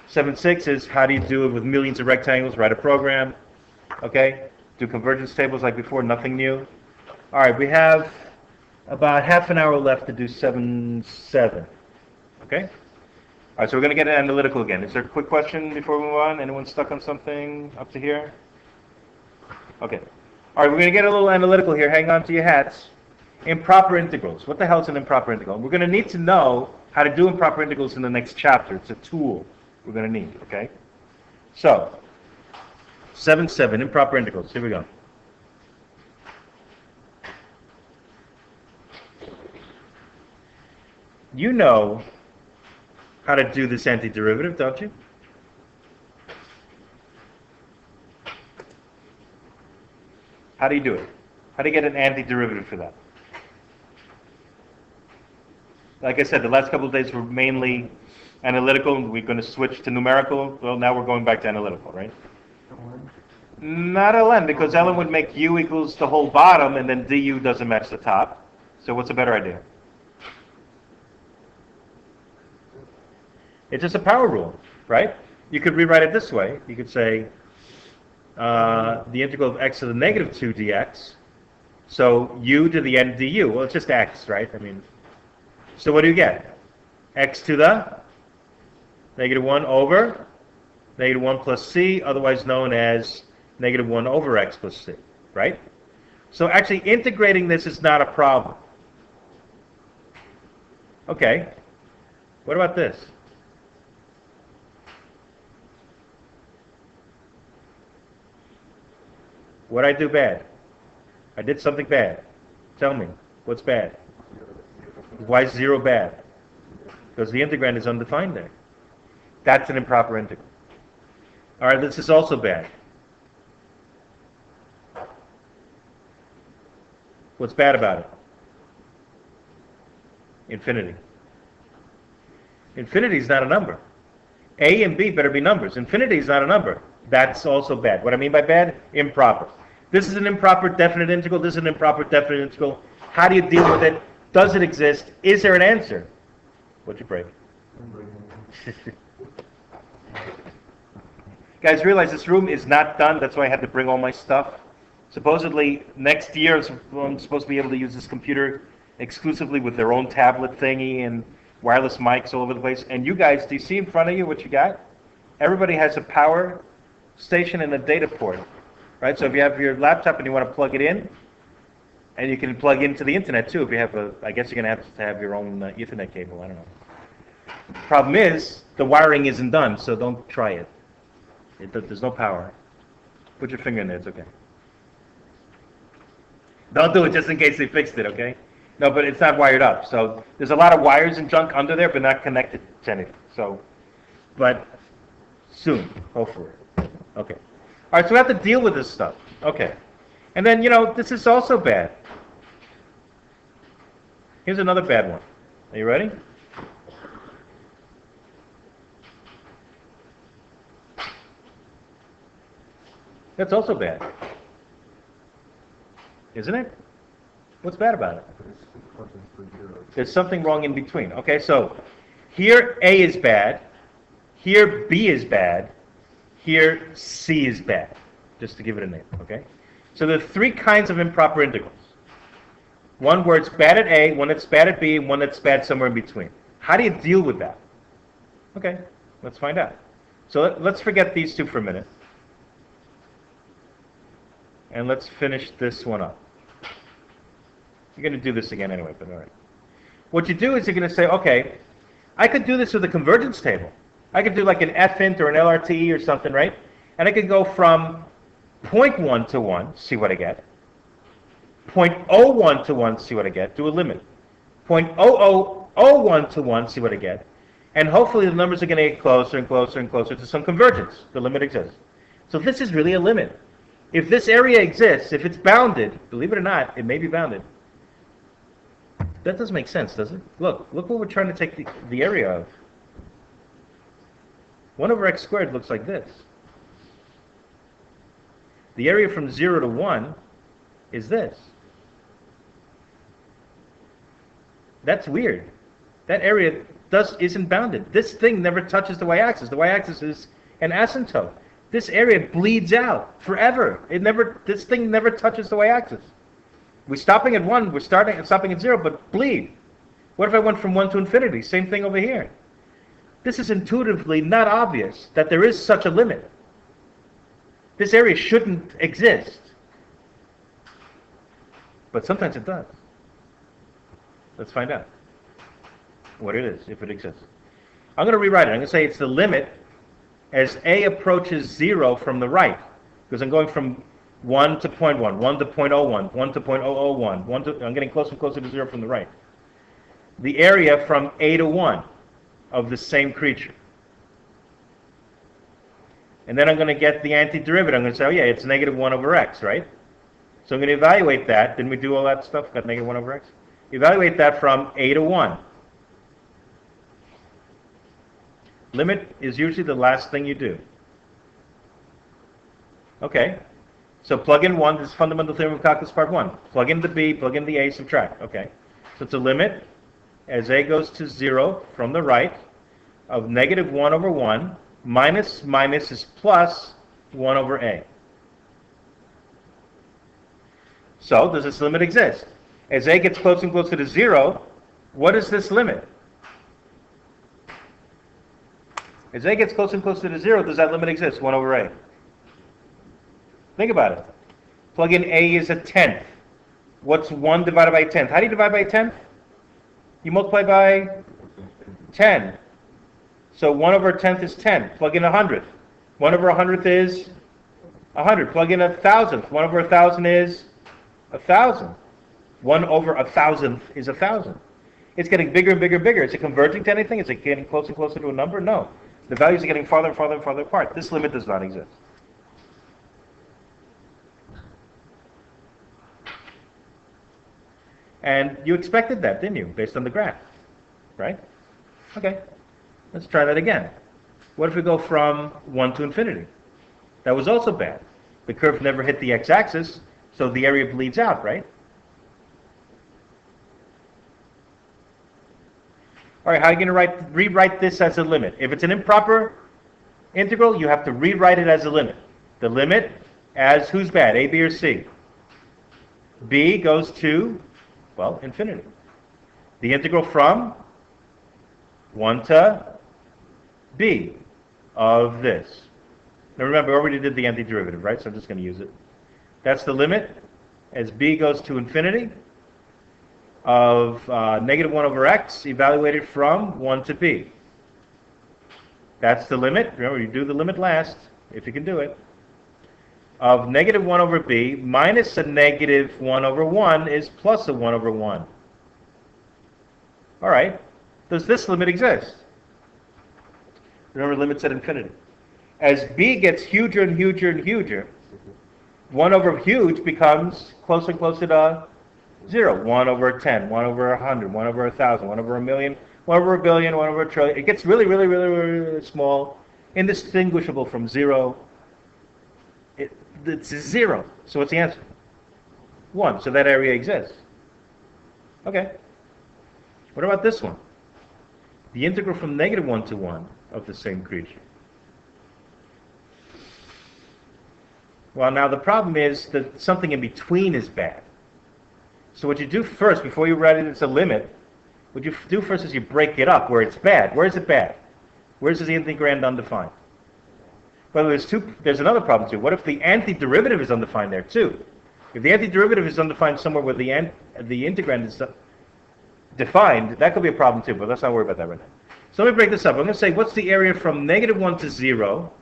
7.6 is how do you do it with millions of rectangles? Write a program. Okay? Do convergence tables like before, nothing new. All right, we have about half an hour left to do 7.7. Okay? All right, so we're going to get analytical again. Is there a quick question before we move on? Anyone stuck on something up to here? Okay. All right, we're going to get a little analytical here. Hang on to your hats. Improper integrals. What the hell is an improper integral? We're going to need to know how to do improper integrals in the next chapter. It's a tool we're going to need, okay? So, 7.7, improper integrals. Here we go. You know how to do this antiderivative, don't you? How do you do it? How do you get an antiderivative for that? Like I said, the last couple of days were mainly analytical. We're going to switch to numerical. Well, now we're going back to analytical, right? Not ln, because ln would make u equals the whole bottom, and then du doesn't match the top. So what's a better idea? It's just a power rule, right? You could rewrite it this way. You could say the integral of x to the negative 2 dx. So u to the n du. Well, it's just x, right? I mean, so what do you get? X to the negative 1 over negative 1 plus c, otherwise known as negative 1 over x plus c, right? So actually integrating this is not a problem. Okay, what about this? What did I do bad? I did something bad. Tell me, what's bad? Why is 0 bad? Because the integrand is undefined there. That's an improper integral. All right, this is also bad. What's bad about it? Infinity. Infinity is not a number. A and B better be numbers. Infinity is not a number. That's also bad. What I mean by bad? Improper. This is an improper definite integral. This is an improper definite integral. How do you deal with it? Does it exist? Is there an answer? What'd you break? Guys, realize this room is not done. That's why I had to bring all my stuff. Supposedly, next year, I'm supposed to be able to use this computer exclusively with their own tablet thingy and wireless mics all over the place. And you guys, do you see in front of you what you got? Everybody has a power station and a data port, right? So if you have your laptop and you want to plug it in, and you can plug into the internet too. If you have I guess you're going to have your own Ethernet cable. I don't know. Problem is, the wiring isn't done, so don't try it. There's no power. Put your finger in there, it's okay. Don't do it just in case they fixed it, okay? No, but it's not wired up. So there's a lot of wires and junk under there, but not connected to anything. So, but soon, hopefully. Okay. All right, so we have to deal with this stuff. Okay. And then, this is also bad. Here's another bad one. Are you ready? That's also bad. Isn't it? What's bad about it? There's something wrong in between. Okay, so here A is bad, here B is bad, here C is bad, just to give it a name, okay? So there are 3 kinds of improper integrals. One where it's bad at A, one that's bad at B, and one that's bad somewhere in between. How do you deal with that? Okay, let's find out. So let's forget these 2 for a minute. And let's finish this one up. You're going to do this again anyway, but all right. What you do is you're going to say, okay, I could do this with a convergence table. I could do like an F-int or an LRT or something, right? And I could go from 0.1 to 1, see what I get. 0.01 to 1, see what I get. Do a limit. 0.0001 to 1, see what I get. And hopefully the numbers are going to get closer and closer and closer to some convergence. The limit exists. So this is really a limit. If this area exists, if it's bounded, believe it or not, it may be bounded. That doesn't make sense, does it? Look what we're trying to take the area of. 1 over x squared looks like this. The area from 0 to 1 is this. That's weird. That area isn't bounded. This thing never touches the y-axis. The y-axis is an asymptote. This area bleeds out forever. This thing never touches the y-axis. We're stopping at 1, we're stopping at 0, but bleed. What if I went from 1 to infinity? Same thing over here. This is intuitively not obvious that there is such a limit. This area shouldn't exist. But sometimes it does. Let's find out what it is, if it exists. I'm going to rewrite it. I'm going to say it's the limit as a approaches 0 from the right, because I'm going from 1 to 0.1, 1 to 0.01, 1 to 0.001, I'm getting closer and closer to 0 from the right. The area from a to 1 of the same creature. And then I'm going to get the antiderivative. I'm going to say, oh yeah, it's negative 1 over x, right? So I'm going to evaluate that. Didn't we do all that stuff? Got negative 1 over x? Evaluate that from a to 1. Limit is usually the last thing you do. Okay. So plug in 1. This is fundamental theorem of calculus part 1. Plug in the b, plug in the a, subtract. Okay. So it's a limit as a goes to 0 from the right of negative 1 over 1 minus is plus 1 over a. So does this limit exist? As a gets closer and closer to 0, what is this limit? As a gets closer and closer to 0, does that limit exist? 1 over a. Think about it. Plug in a is a tenth. What's 1 divided by a tenth? How do you divide by a tenth? You multiply by 10. So 1 over a tenth is 10. Plug in 100th. 1 over 100th is 100. Plug in 1,000th. 1 over 1,000 is 1,000. 1 over 1,000th is 1,000. It's getting bigger and bigger and bigger. Is it converging to anything? Is it getting closer and closer to a number? No. The values are getting farther and farther and farther apart. This limit does not exist. And you expected that, didn't you, based on the graph, right? Okay, let's try that again. What if we go from 1 to infinity? That was also bad. The curve never hit the x-axis, so the area bleeds out, right? All right, how are you going to rewrite this as a limit? If it's an improper integral, you have to rewrite it as a limit. The limit as who's bad, a, b, or c? B goes to, well, infinity. The integral from 1 to b of this. Now remember, we already did the antiderivative, right? So I'm just going to use it. That's the limit as b goes to infinity of negative 1 over x evaluated from 1 to b. That's the limit. Remember, you do the limit last, if you can do it. Of negative 1 over b minus a negative 1 over 1 is plus a 1 over 1. All right. Does this limit exist? Remember, limits at infinity. As b gets huger and huger and huger, 1 over huge becomes closer and closer to 0. 1 over 10, 1 over 100, 1 over 1,000, 1 over a million, 1 over a billion, 1 over a trillion. It gets really, really, really, really, really small, indistinguishable from 0. It's 0. So what's the answer? 1. So that area exists. Okay. What about this one? The integral from negative 1 to 1 of the same creature. Well, now the problem is that something in between is bad. So what you do first, before you write it as a limit, what you do first is you break it up where it's bad. Where is it bad? Where is the integrand undefined? Well, there's another problem too. What if the antiderivative is undefined there too? If the antiderivative is undefined somewhere where the integrand is defined, that could be a problem too, but let's not worry about that right now. So let me break this up. I'm going to say, what's the area from negative 1 to 0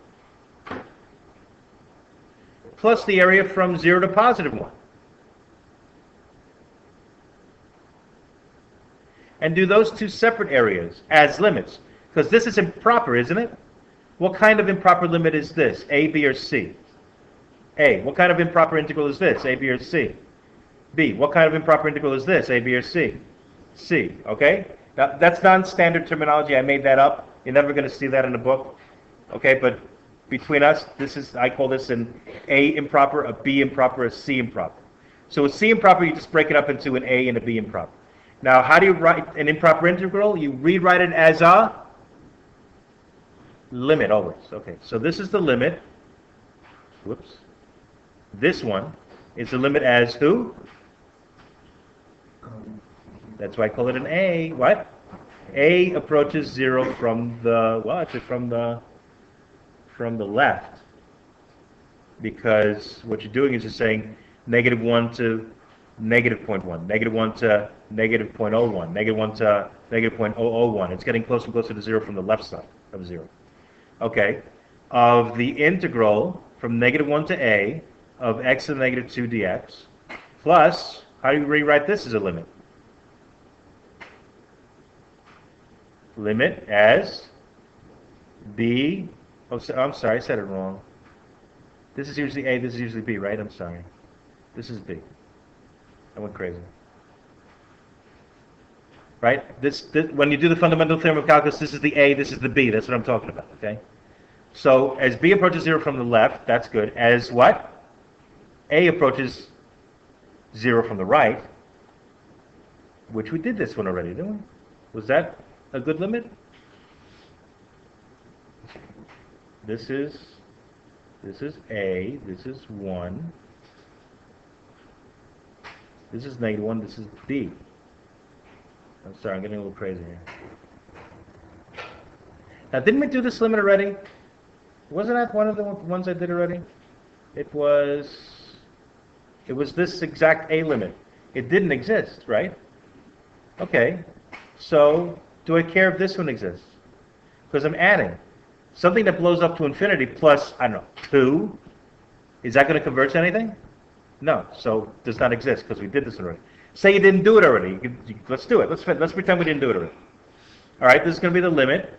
plus the area from 0 to positive 1? And do those two separate areas as limits. Because this is improper, isn't it? What kind of improper limit is this? A, B, or C? A. What kind of improper integral is this? A, B, or C? B. What kind of improper integral is this? A, B, or C? C. Okay? Now, that's non-standard terminology. I made that up. You're never going to see that in a book. Okay? But between us, I call this an A improper, a B improper, a C improper. So a C improper, you just break it up into an A and a B improper. Now, how do you write an improper integral? You rewrite it as a limit always. Okay, so this is the limit. Whoops. This one is the limit as who? That's why I call it an A. What? A approaches 0 from the, well, actually from the left. Because what you're doing is you're saying -1 to -0.1, -1 to -0.01, -1 to -0.001. It's getting closer and closer to 0 from the left side of 0. Okay. Of the integral from -1 to a of x to the -2 dx plus, how do you rewrite this as a limit? Limit as b, oh, I'm sorry, I said it wrong. This is usually a, this is usually b, right? I'm sorry. This is b. I went crazy. Right? This, when you do the fundamental theorem of calculus, this is the a, this is the b. That's what I'm talking about, okay? So as b approaches 0 from the left, that's good. As what? A approaches 0 from the right, which we did this one already, didn't we? Was that a good limit? This is a, this is 1. This is -1, this is b. I'm sorry, I'm getting a little crazy here. Now, didn't we do this limit already? Wasn't that one of the ones I did already? It was this exact a limit. It didn't exist, right? Okay, so do I care if this one exists? Because I'm adding. Something that blows up to infinity plus, I don't know, 2, is that going to convert to anything? No, so it does not exist because we did this already. Say you didn't do it already. Let's do it. Let's pretend we didn't do it already. All right, this is going to be the limit.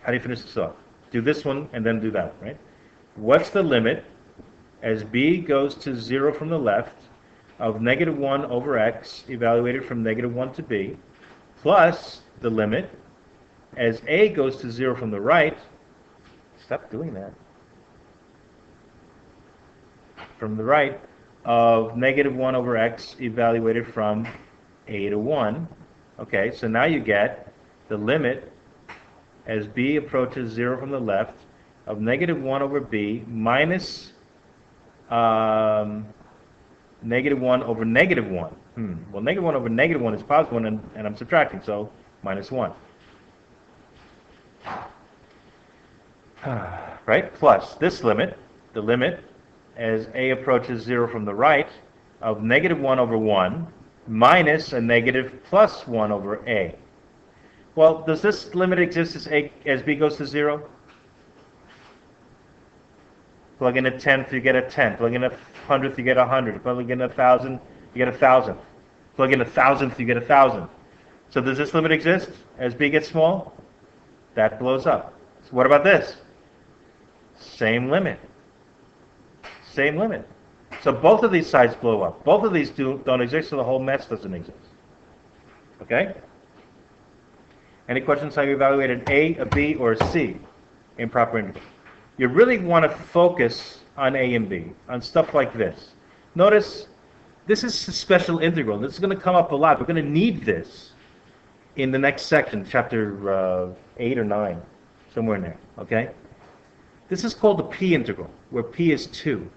How do you finish this off? Do this one and then do that, right? What's the limit as b goes to 0 from the left of -1 over x evaluated from -1 to b plus the limit as a goes to 0 from the right, stop doing that, from the right of -1 over x evaluated from a to 1. Okay, so now you get the limit as b approaches 0 from the left of -1 over b minus -1 over -1. Well, -1 over -1 is positive 1, and I'm subtracting, so -1. Right? Plus this limit, the limit as a approaches 0 from the right of -1 over 1 minus a negative plus 1 over a. Well, does this limit exist as b goes to 0? Plug in a tenth, you get a tenth. Plug in a hundredth, you get 100. Plug in 1,000, you get 1,000. Plug in 1,000th, you get 1,000. So does this limit exist as b gets small? That blows up. So what about this? Same limit. Same limit. So both of these sides blow up. Both of these don't exist, so the whole mess doesn't exist. Okay? Any questions how you evaluated a b, or a c improper integral? You really want to focus on a and b, on stuff like this. Notice, this is a special integral. This is going to come up a lot. We're going to need this in the next section, chapter 8 or 9, somewhere in there. Okay? This is called the p integral, where p is 2.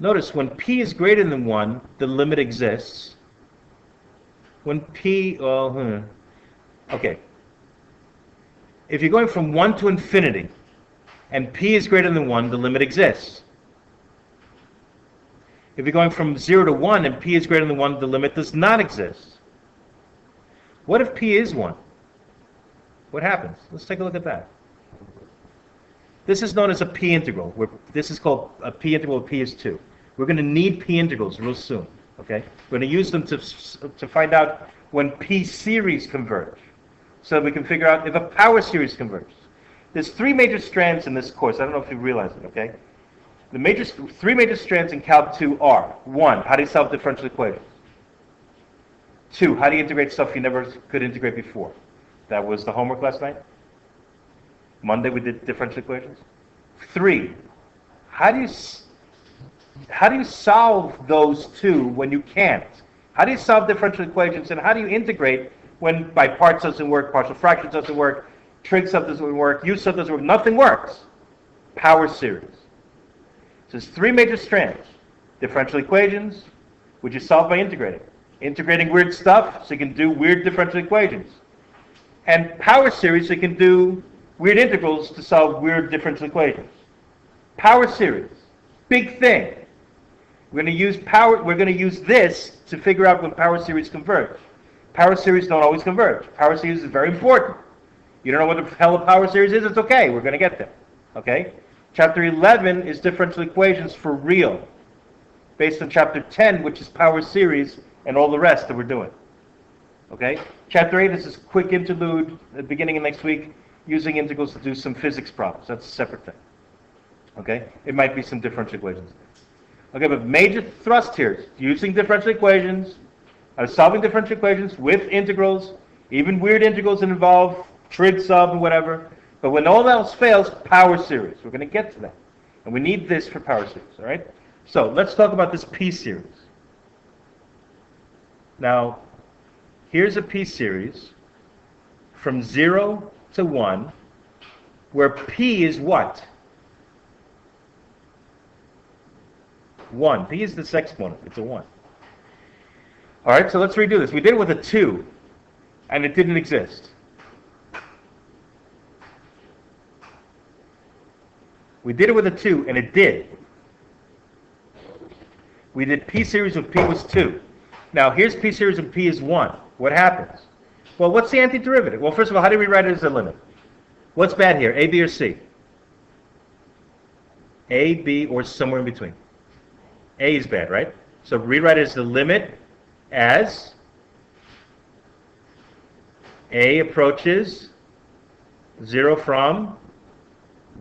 Notice, when p is greater than 1, the limit exists. When p, okay. If you're going from 1 to infinity, and p is greater than 1, the limit exists. If you're going from 0 to 1, and p is greater than 1, the limit does not exist. What if p is 1? What happens? Let's take a look at that. This is known as a p integral. This is called a p integral where p is 2. We're going to need p integrals real soon. Okay? We're going to use them to find out when p series converge, so that we can figure out if a power series converges. There's 3 major strands in this course. I don't know if you realize it. Okay? The 3 major strands in Calc 2 are: 1, how do you solve differential equations? 2, how do you integrate stuff you never could integrate before? That was the homework last night. Monday we did differential equations. 3, how do you solve those 2 when you can't? How do you solve differential equations, and how do you integrate when by parts doesn't work, partial fractions doesn't work, trig sub doesn't work, u sub doesn't work, nothing works? Power series. So there's three major strands. Differential equations, which you solve by integrating. Integrating weird stuff, so you can do weird differential equations. And power series, so you can do weird integrals to solve weird differential equations. Power series, big thing. We're going to use this to figure out when power series converge. Power series don't always converge. Power series is very important. You don't know what the hell a power series is? It's okay. We're going to get there. Okay? Chapter 11 is differential equations for real, based on chapter 10, which is power series, and all the rest that we're doing. Okay? Chapter 8 is this quick interlude at the beginning of next week, using integrals to do some physics problems. That's a separate thing. Okay? It might be some differential equations. Okay, but major thrust here is using differential equations, solving differential equations with integrals, even weird integrals that involve trig sub and whatever. But when all else fails, power series. We're going to get to that. And we need this for power series, all right? So let's talk about this P series. Now, here's a P series from 0 to 1, where P is what? 1. P is this exponent. It's a 1. All right, so let's redo this. We did it with a 2, and it didn't exist. We did it with a 2, and it did. We did P series when P was 2. Now, here's P series when P is 1. What happens? Well, what's the antiderivative? Well, first of all, how do we write it as a limit? What's bad here, A, B, or C? A, B, or somewhere in between. A is bad, right? So rewrite it as the limit as A approaches 0 from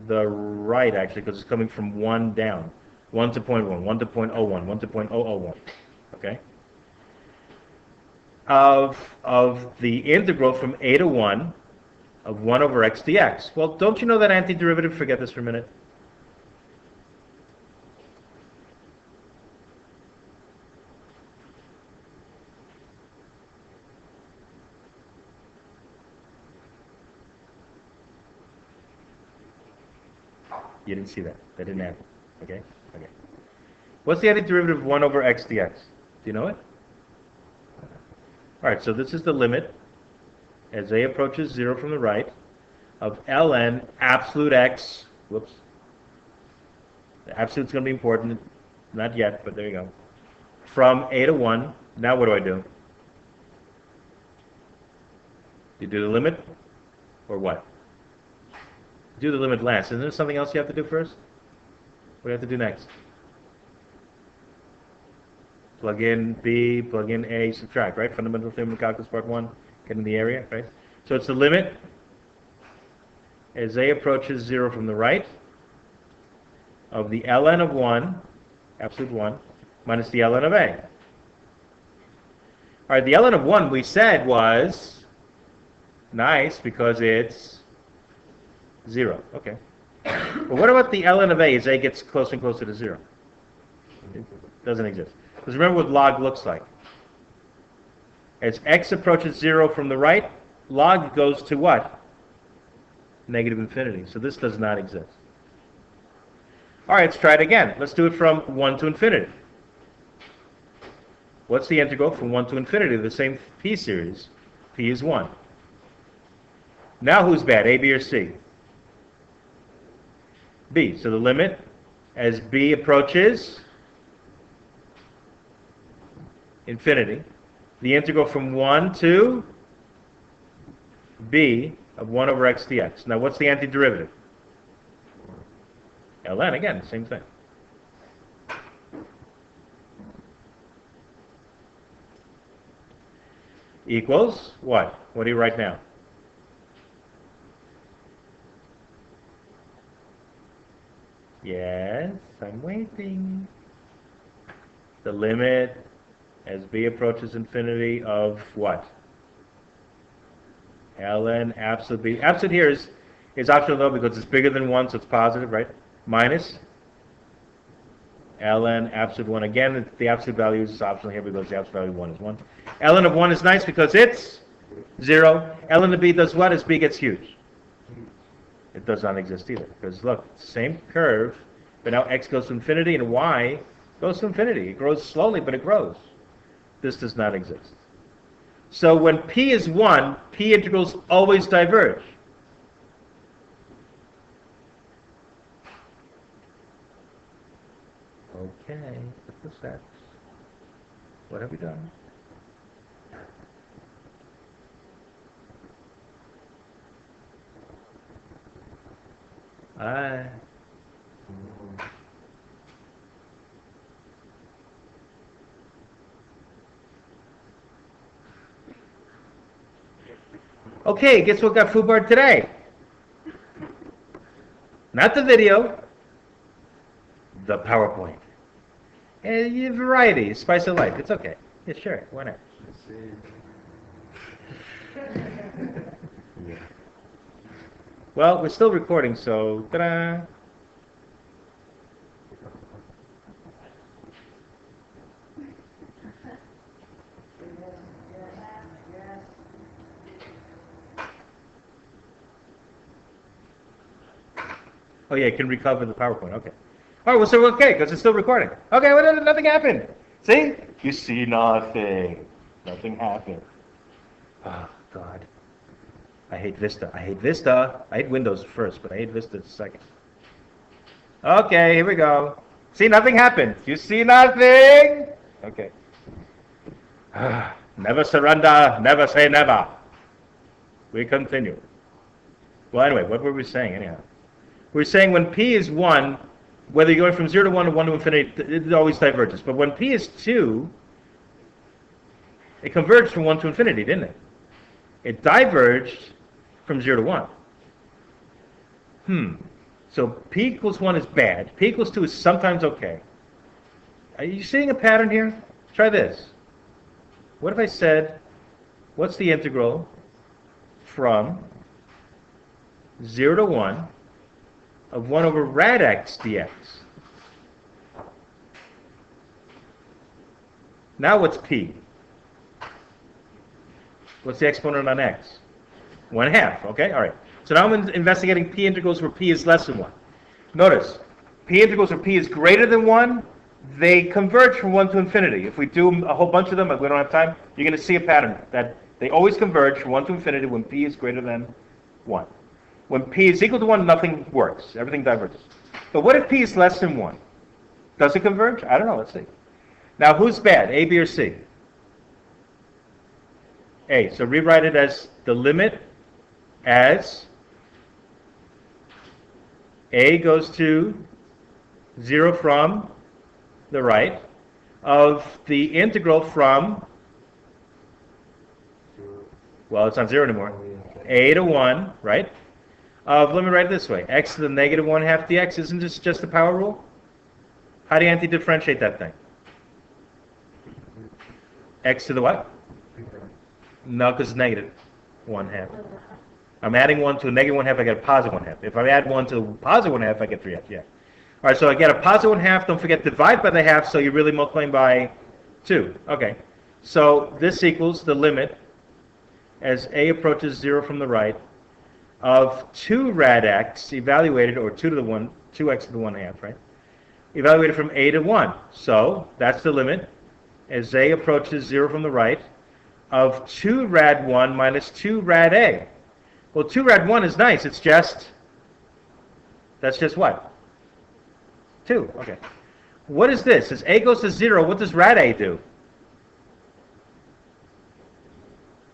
the right, actually, because it's coming from 1 down. 1 to 0.1, 1 to 0.01, 1 to 0.001. Okay? Of the integral from A to 1 of 1 over x dx. Well, don't you know that antiderivative? Forget this for a minute. You didn't see that. That didn't happen. Okay? Okay. What's the antiderivative of 1 over x dx? Do you know it? All right, so this is the limit as a approaches 0 from the right of ln absolute x. Whoops. The absolute's going to be important. Not yet, but there you go. From a to 1. Now what do? You do the limit or what? Do the limit last. Isn't there something else you have to do first? What do you have to do next? Plug in B, plug in A, subtract, right? Fundamental theorem of calculus part 1, getting the area, right? So it's the limit as A approaches 0 from the right of the ln of 1, absolute 1, minus the ln of A. All right, the ln of 1 we said was nice because it's 0. Okay. But what about the ln of A as A gets closer and closer to 0? It doesn't exist. Because remember what log looks like. As x approaches 0 from the right, log goes to what? Negative infinity. So this does not exist. All right, let's try it again. Let's do it from 1 to infinity. What's the integral from 1 to infinity? The same P series. P is 1. Now who's bad, A, B, or C? B. So the limit as B approaches infinity, the integral from 1 to B of 1 over x dx. Now what's the antiderivative? ln, again, same thing. Equals what? What do you write now? Yes, I'm waiting. The limit as B approaches infinity of what? ln absolute B. Absolute here is optional though because it's bigger than 1, so it's positive, right? Minus ln absolute 1. Again, the absolute value is optional here because the absolute value of 1 is 1. ln of 1 is nice because it's 0. ln of b does what as b gets huge? It does not exist either. Because look, same curve, but now x goes to infinity and y goes to infinity. It grows slowly, but it grows. This does not exist. So when p is 1, p integrals always diverge. Okay, what's that? What have we done? Okay, guess what got foobarred today? Not the video, the PowerPoint. And variety, spice of life. It's okay. Yeah, sure. Why not? Yeah. Well, we're still recording, so ta-da! Oh yeah, it can recover the PowerPoint. Okay. All right, well, so okay, because it's still recording. Okay, well, nothing happened. See? You see nothing. Nothing happened. Oh, God. I hate Vista. I hate Vista. I hate Windows first, but I hate Vista second. Okay, here we go. See, nothing happened. You see nothing? Okay. Never surrender. Never say never. We continue. Well, anyway, what were we saying anyhow? We're saying when p is 1, whether you're going from 0 to 1 or 1 to infinity, it always diverges. But when p is 2, it converged from 1 to infinity, didn't it? It diverged from 0 to 1. So p equals 1 is bad. P equals 2 is sometimes okay. Are you seeing a pattern here? Try this. What if I said, what's the integral from 0 to 1 of 1 over rad x dx? Now what's p? What's the exponent on x? 1/2, okay? All right. So now I'm investigating p integrals where p is less than 1. Notice, p integrals where p is greater than 1, they converge from 1 to infinity. If we do a whole bunch of them, but we don't have time, you're going to see a pattern that they always converge from 1 to infinity when p is greater than 1. When p is equal to 1, nothing works. Everything diverges. But what if p is less than 1? Does it converge? I don't know. Let's see. Now, who's bad, a, b, or c? A. So rewrite it as the limit as a goes to 0 from the right of the integral from, well, it's not 0 anymore, a to 1, right? Let me write it this way. X to the negative 1/2 dx. Isn't this just the power rule? How do you anti-differentiate that thing? X to the what? No, because it's negative 1/2. I'm adding 1 to a negative 1/2, I get a positive 1/2. If I add 1 to a positive 1/2, I get 3/2, yeah. All right, so I get a positive 1/2. Don't forget, divide by the half, so you're really multiplying by 2. Okay, so this equals the limit as a approaches 0 from the right of 2 rad x evaluated, or 2 to the 1, 2x to the 1/2, right? Evaluated from a to 1. So that's the limit as a approaches 0 from the right of 2 rad 1 minus 2 rad a. Well, 2 rad 1 is nice. It's just, that's just what? 2. Okay. What is this? As a goes to 0, what does rad a do?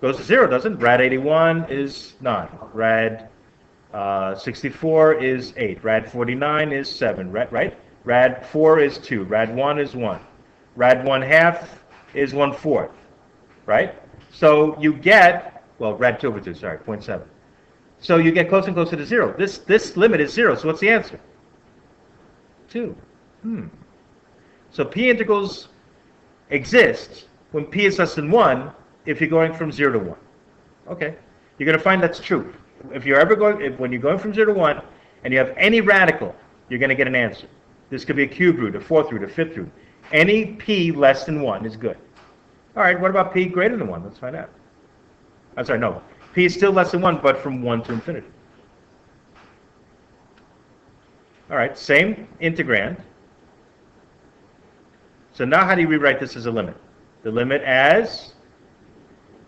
Goes to 0, doesn't it? Rad 81 is 9. Rad 64 is 8. Rad 49 is 7. Right? Rad 4 is 2. Rad 1 is 1. Rad 1/2 is 1/4. Right? So you get, well, rad 2 over 2, sorry, 0.7. So you get closer and closer to 0. This limit is 0, so what's the answer? 2. So p integrals exist when p is less than 1 if you're going from 0 to 1. Okay. You're going to find that's true. If you're ever going, when you're going from 0 to 1 and you have any radical, you're going to get an answer. This could be a cube root, a fourth root, a fifth root. Any p less than 1 is good. All right, what about p greater than 1? Let's find out. I'm sorry, no. P is still less than 1, but from 1 to infinity. All right, same integrand. So now how do you rewrite this as a limit? The limit as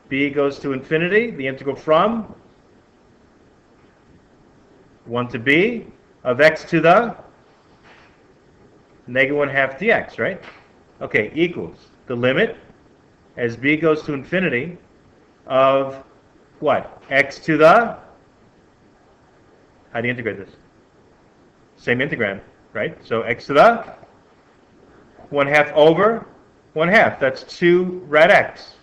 b goes to infinity, the integral from 1 to b of x to the -1/2 dx, right? Okay, equals the limit as b goes to infinity of what? X to the, how do you integrate this? Same integrand, right? So x to the 1/2 over 1/2. That's 2 rad x.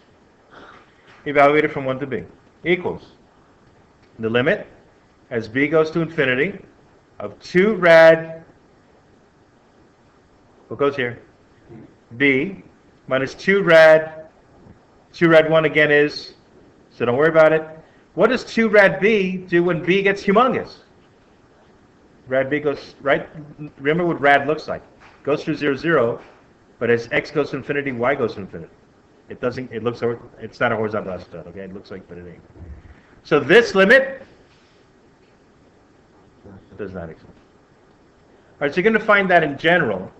Evaluated from 1 to b. Equals the limit as b goes to infinity of 2 rad, what goes here? B minus 2 rad 1 again is, so don't worry about it. What does 2 rad b do when b gets humongous? Rad b goes, right? Remember what rad looks like. Goes through 0, 0, but as x goes to infinity, y goes to infinity. It doesn't, it looks, it's not a horizontal asymptote, okay? It looks like, but it ain't. So this limit does not exist. All right, so you're going to find that in general,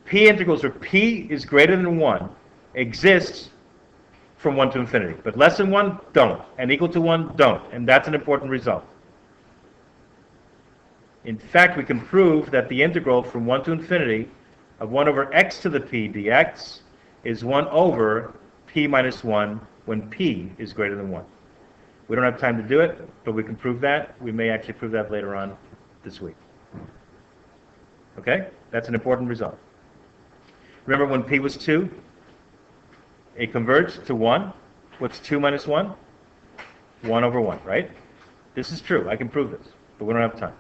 p integrals where p is greater than 1 exists from 1 to infinity. But less than 1, don't. And equal to 1, don't. And that's an important result. In fact, we can prove that the integral from 1 to infinity of 1 over x to the p dx is 1 over p minus 1 when p is greater than 1. We don't have time to do it, but we can prove that. We may actually prove that later on this week. Okay? That's an important result. Remember when p was 2? It converged to 1. What's 2 minus 1? 1 over 1, right? This is true. I can prove this, but we don't have time.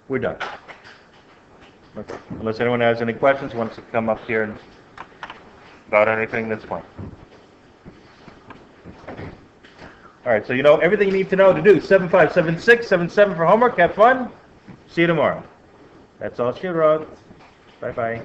We're done. Okay. Unless anyone has any questions, wants to come up here and about anything, that's fine. All right, so you know everything you need to know to do. 7576, 77 for homework. Have fun. See you tomorrow. That's all she wrote. Bye-bye.